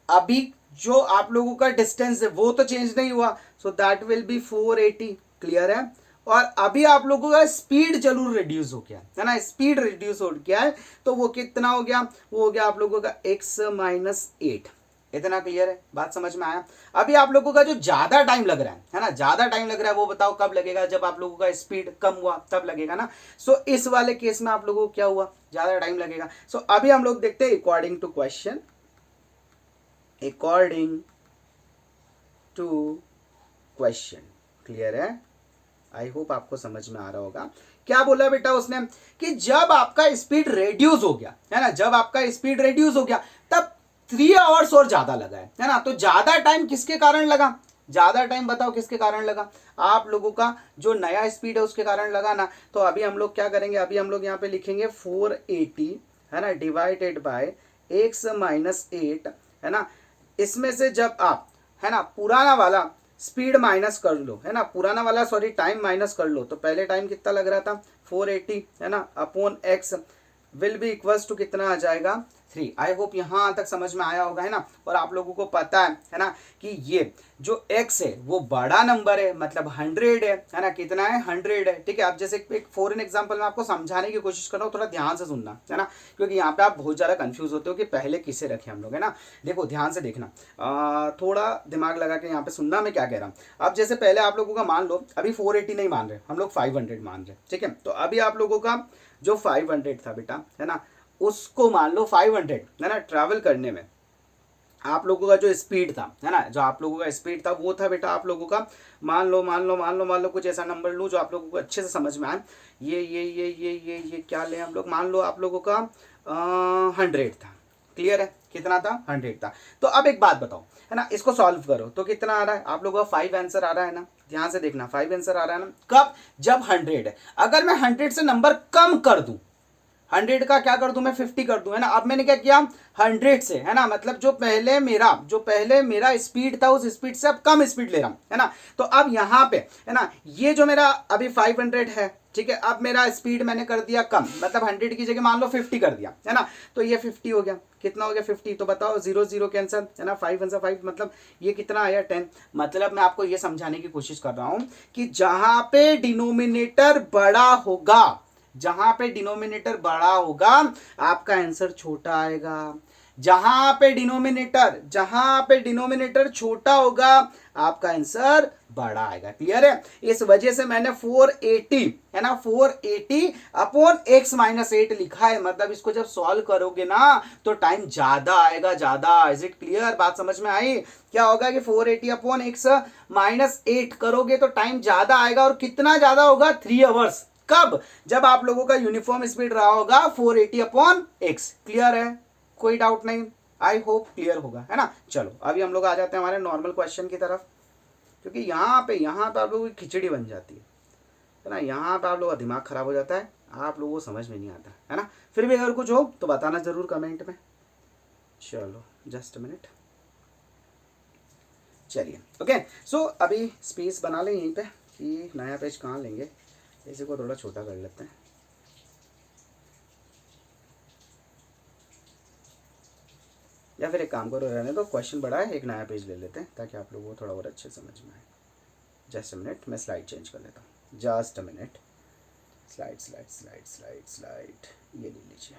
अभी जो आप लोगों का डिस्टेंस है वो तो चेंज नहीं हुआ, so that will B 480। Clear है? और अभी आप लोगों का स्पीड जरूर रिड्यूस हो गया है ना, स्पीड रिड्यूस हो गया है, तो वो कितना हो गया? वो हो गया आप लोगों का x माइनस 8। इतना क्लियर है? बात समझ में आया? अभी आप लोगों का जो ज्यादा टाइम लग रहा है ना, ज्यादा टाइम लग रहा है वो बताओ कब लगेगा? जब आप लोगों का स्पीड कम हुआ तब लगेगा ना। सो इस वाले केस में आप लोगों को क्या हुआ? ज्यादा टाइम लगेगा। सो अभी हम लोग देखते हैं अकॉर्डिंग टू क्वेश्चन। क्लियर है? आई होप आपको समझ में आ रहा होगा। क्या बोला बेटा उसने कि जब आपका स्पीड रेड्यूस हो गया, है ना, जब आपका स्पीड रेड्यूस हो गया तब 3 आवर्स और ज्यादा लगा है ना। तो ज्यादा टाइम किसके कारण लगा? ज्यादा टाइम बताओ किसके कारण लगा? आप लोगों का जो नया स्पीड है उसके कारण लगा ना। तो अभी हम लोग क्या करेंगे? अभी हम लोग यहाँ पे लिखेंगे 480, है ना, डिवाइडेड बाय x माइनस 8, है ना। इसमें से जब आप, है ना, पुराना वाला स्पीड माइनस कर लो, है ना, पुराना वाला सॉरी टाइम माइनस कर लो, तो पहले टाइम कितना लग रहा था? 480, है ना, upon x will be equals to कितना आ जाएगा? 3। आई होप यहाँ तक समझ में आया होगा, है ना। और आप लोगों को पता है ना कि ये जो x है वो बड़ा नंबर है, मतलब 100 है ना। कितना है? 100 है, ठीक है। अब जैसे एक फॉर एग्जाम्पल में आपको समझाने की कोशिश कर रहा हूँ, थोड़ा ध्यान से सुनना, है ना, क्योंकि यहाँ पे आप बहुत ज़्यादा कंफ्यूज होते हो कि पहले किसे रखे हम लोग, है ना। देखो ध्यान से देखना, थोड़ा दिमाग लगा के यहाँ पे सुनना मैं क्या कह रहा हूँ। अब जैसे पहले आप लोगों का मान लो, अभी 480 नहीं मान रहे हम लोग, 500 मान रहे, ठीक है। तो अभी आप लोगों का जो 500 था बेटा, है ना, उसको मान लो 500, है ना, ट्रैवल करने में आप लोगों का जो स्पीड था, है ना, जो आप लोगों का स्पीड था वो था बेटा आप लोगों का, मान लो कुछ ऐसा नंबर लूँ जो आप लोगों को अच्छे से समझ में आए। ये क्या लें हम लोग, मान लो आप लोगों का 100 था। क्लियर है? कितना था? 100 था। तो अब एक बात बताओ, है ना, इसको सॉल्व करो तो कितना आ रहा है आप लोगों का? 5 आंसर आ रहा है ना। ध्यान से देखना, 5 आंसर आ रहा है ना। कब? जब 100 है। अगर मैं 100 से नंबर कम कर दूं, 100 का क्या कर दूं मैं? 50 कर दूं, है ना। अब मैंने क्या किया? 100 से, है ना, मतलब जो पहले मेरा स्पीड था उस स्पीड से अब कम स्पीड ले रहा हूं, है ना। तो अब यहाँ पे, है ना, ये जो मेरा अभी 500 है, ठीक है, अब मेरा स्पीड मैंने कर दिया कम, मतलब 100 की जगह मान लो 50 कर दिया, है ना। तो ये 50 हो गया। कितना हो गया? 50। तो बताओ, 0 0 कैंसिल, है ना, 5 आंसर 5, मतलब ये कितना आया? 10। मतलब मैं आपको ये समझाने की कोशिश कर रहा हूं कि जहां पे डिनोमिनेटर बड़ा होगा, जहां पे डिनोमिनेटर बड़ा होगा आपका आंसर छोटा आएगा। जहां पे डिनोमिनेटर छोटा होगा आपका आंसर बड़ा आएगा। क्लियर है? इस वजह से मैंने 480, है ना, 480 अपॉन x माइनस 8 लिखा है। मतलब इसको जब सॉल्व करोगे ना तो टाइम ज्यादा आएगा, ज्यादा। Is it clear? बात समझ में आई? क्या होगा कि 480 अपॉन x माइनस 8 करोगे तो टाइम ज्यादा आएगा। और कितना ज्यादा होगा? 3 आवर्स। कब? जब आप लोगों का यूनिफॉर्म स्पीड रहा होगा 480 अपॉन एक्स। क्लियर है? कोई डाउट नहीं? आई होप क्लियर होगा, है ना। चलो अभी हम लोग आ जाते हैं हमारे नॉर्मल क्वेश्चन की तरफ, क्योंकि यहाँ पे आप लोगों की खिचड़ी बन जाती है ना। यहाँ पे आप लोगों का दिमाग खराब हो जाता है, आप लोगों को समझ में नहीं आता, है ना। फिर भी अगर कुछ हो तो बताना जरूर कमेंट में। चलो जस्ट मिनट, चलिए ओके। सो अभी स्पेस बना लें यहीं पे कि नया पेज कहाँ लेंगे, इसी को थोड़ा छोटा कर लेते हैं। या फिर एक काम करो, रहने दो, क्वेश्चन बड़ा है, एक नया पेज ले लेते हैं ताकि आप लोगों को थोड़ा और अच्छे समझ में आए। जस्ट अ मिनट, मैं स्लाइड चेंज कर लेता हूँ। जस्ट अ मिनट, स्लाइड ये ले लीजिए।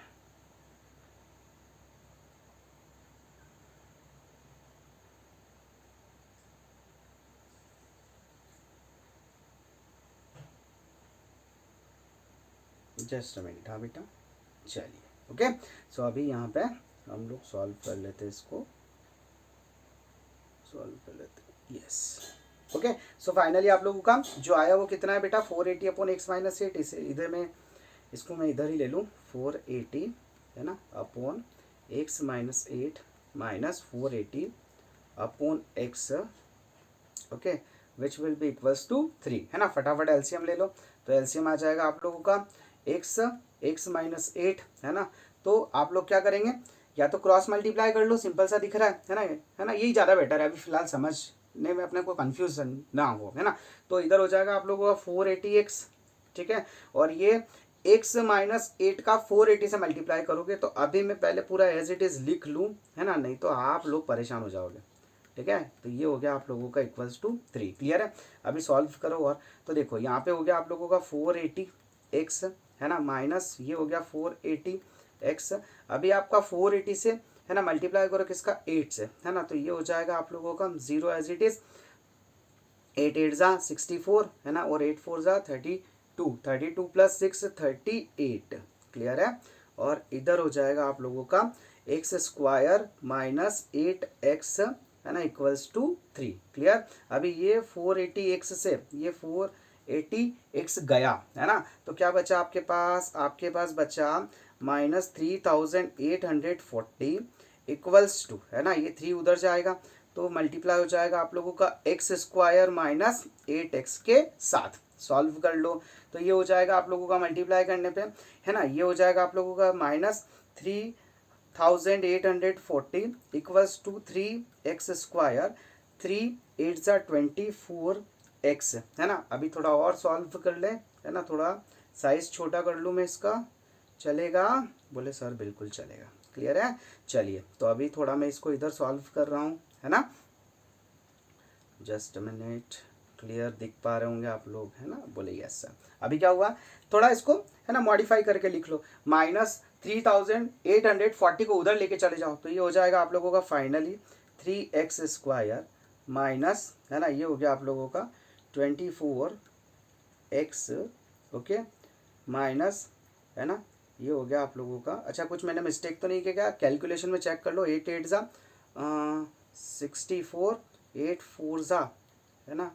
जस्ट अ मिनट, हाँ बेटा, चलिए ओके। सो अभी यहाँ पे हम लोग सॉल्व कर लेते हैं, इसको सॉल्व कर लेते हैं। Yes okay. सो फाइनली आप लोगों का जो आया वो कितना है बेटा? 480 अपॉन एक्स माइनस 8। इसे इधर में, इसको मैं इधर ही ले लूँ, 480, है ना, upon x minus 8 minus 480 upon x, okay, which will be equals to 3, है ना। फटाफट एलसीएम ले लो। तो एलसीएम आ जाएगा आप लोगों का एक्स माइनस 8, है ना। तो आप लोग क्या करेंगे, या तो क्रॉस मल्टीप्लाई कर लो, सिंपल सा दिख रहा है ना, यही ज़्यादा बेटर है अभी फिलहाल समझने में, अपने को कन्फ्यूजन ना हो, है ना। तो इधर हो जाएगा आप लोगों का 480x, ठीक है, और ये x माइनस 8 का 480 से मल्टीप्लाई करोगे। तो अभी मैं पहले पूरा एज इट इज़ लिख लूँ, है ना, नहीं तो आप लोग परेशान हो जाओगे, ठीक है। तो ये हो गया आप लोगों का इक्वल्स टू 3। क्लियर है? अभी सॉल्व करो। और तो देखो यहाँ पे हो गया आप लोगों का 480x, है ना, माइनस ये हो गया 480x। अभी आपका 480 से, है ना, मल्टीप्लाई करो किसका? 8 से, है ना। तो ये हो जाएगा आप लोगों का 0 एज इट इज़, 8 8 ज़ा 64, है ना, और 8 4 ज़ा 32, 32 प्लस 6 38। क्लियर है? और इधर हो जाएगा आप लोगों का एक्स स्क्वायर माइनस 8x, है ना, इक्वल्स टू 3। क्लियर? अभी ये 480x से ये 480x गया, है ना। तो क्या बचा आपके पास? आपके पास बचा माइनस 3840 इक्वल्स टू, है ना, ये 3 उधर जाएगा तो मल्टीप्लाई हो जाएगा आप लोगों का एक्स स्क्वायर माइनस 8x के साथ। सॉल्व कर लो तो ये हो जाएगा आप लोगों का मल्टीप्लाई करने पे, है ना, ये हो जाएगा आप लोगों का minus 3840 equals to 3x square, 3 8 ज़ा 24x, है ना। अभी थोड़ा और सॉल्व कर ले, है ना, थोड़ा साइज छोटा कर लूँ मैं इसका, चलेगा? बोले सर बिल्कुल चलेगा। क्लियर है? चलिए, तो अभी थोड़ा मैं इसको इधर सॉल्व कर रहा हूँ, है ना? जस्ट मिनट, क्लियर दिख पा रहे होंगे आप लोग, है ना? बोले यस सर। अभी क्या हुआ, थोड़ा इसको है ना मॉडिफाई करके लिख लो, -3840 को उधर लेके चले जाओ, तो ये हो जाएगा आप लोगों का फाइनली 3x² माइनस, है ना, ये हो गया आप लोगों का 24x, ओके, माइनस, है ना, ये हो गया आप लोगों का। अच्छा, कुछ मैंने मिस्टेक तो नहीं किया क्या? कैलकुलेशन में चेक कर लो, 8 8 ज़ा 64, 8 4 ज़ा, है ना,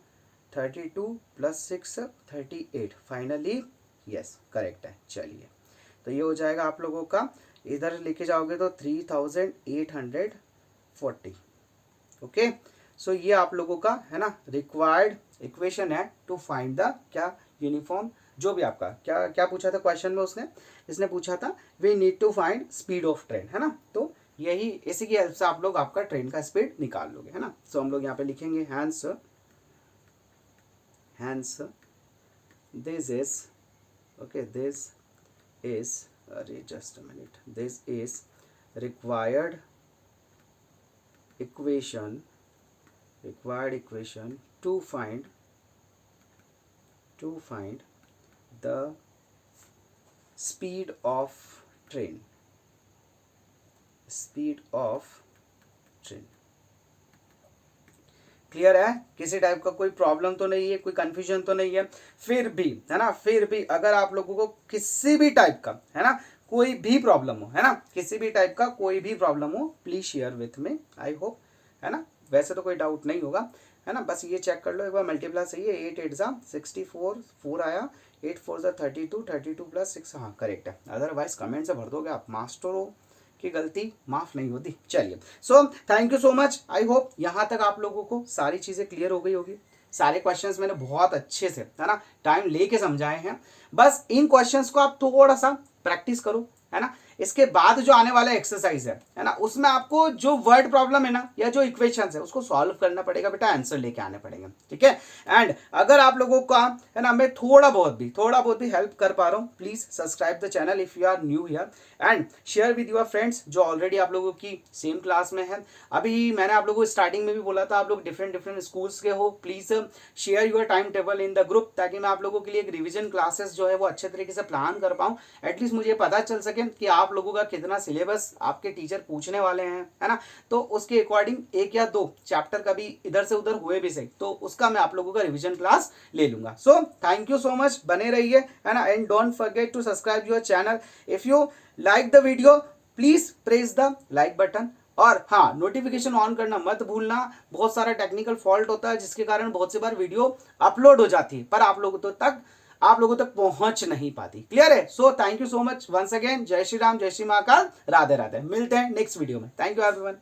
32 + 6 38, फाइनली यस करेक्ट है। चलिए, तो ये हो जाएगा आप लोगों का, इधर लेके जाओगे तो 3840, ओके। सो ये आप लोगों का है ना रिक्वायर्ड इक्वेशन है टू फाइंड द क्या यूनिफॉर्म, जो भी आपका क्या क्या पूछा था क्वेश्चन में इसने पूछा था we need to find speed of train, है ना। तो यही इसी की हेल्प से आप लोग आपका ट्रेन का स्पीड निकाल लोगे, है ना। सो हम लोग यहाँ पे लिखेंगे hence this is, okay, this is, अरे just a minute, this is required equation to find the speed of train, clear है? किसी टाइप का कोई प्रॉब्लम तो नहीं है, कोई कंफ्यूजन तो नहीं है? फिर भी है ना, फिर भी अगर आप लोगों को किसी भी टाइप का है ना कोई भी प्रॉब्लम हो, है ना, किसी भी टाइप का कोई भी प्रॉब्लम हो, please share with me, I hope, है ना। वैसे तो कोई डाउट नहीं होगा, है ना। बस ये चेक कर लो एक बार, मल्टीप्लाई सही है, 8 8 ज़ा 64, 4 आया, 8 4 ज़ा 32, 32 + 6, हाँ करेक्ट है। अदरवाइज कमेंट से भर दोगे आप, मास्टरों की गलती माफ नहीं होती। चलिए, सो thank you so much, I hope यहाँ तक आप लोगों को सारी चीज़ें क्लियर हो गई होगी। सारे क्वेश्चंस मैंने बहुत अच्छे से, है ना, टाइम लेके समझाए हैं। बस इन क्वेश्चंस को आप थोड़ा सा प्रैक्टिस करो, है ना। इसके बाद जो आने वाला एक्सरसाइज है ना, उसमें आपको जो वर्ड प्रॉब्लम है ना या जो इक्वेशंस है उसको सॉल्व करना पड़ेगा बेटा, आंसर लेके आने पड़ेंगे, ठीक है। एंड अगर आप लोगों का है ना मैं थोड़ा बहुत भी हेल्प कर पा रहा हूँ, please subscribe the channel if you are new here and share with your friends जो ऑलरेडी आप लोगों की सेम क्लास में है। अभी मैंने आप लोगों को स्टार्टिंग में भी बोला था, आप लोग डिफरेंट स्कूल्स के हो, please share your time table in the group, ताकि मैं आप लोगों के लिए एक रिविजन क्लासेस जो है वो अच्छे तरीके से प्लान कर पाऊँ। एटलीस्ट मुझे पता चल सके कि आप लोगों का कितना सिलेबस आपके टीचर पूछने वाले हैं, है ना। तो उसके अकॉर्डिंग 1 या 2 चैप्टर कभी इधर से उधर हुए भी सही, तो उसका मैं आप लोगों का रिवीजन क्लास ले लूंगा। So thank you so much, बने रहिए, है ना, and don't forget to subscribe your channel. If you like the video please press the like button, और हाँ, नोटिफिकेशन ऑन करना मत भूलना। बहुत सारा टेक्निकल फॉल्ट होता है जिसके कारण बहुत सी बार वीडियो अपलोड हो जाती है पर आप लोगों तक पहुंच नहीं पाती। क्लियर है? So thank you so much once again, जय श्री राम, जय श्री महाकाल, राधे राधे। मिलते हैं नेक्स्ट वीडियो में। Thank you everyone.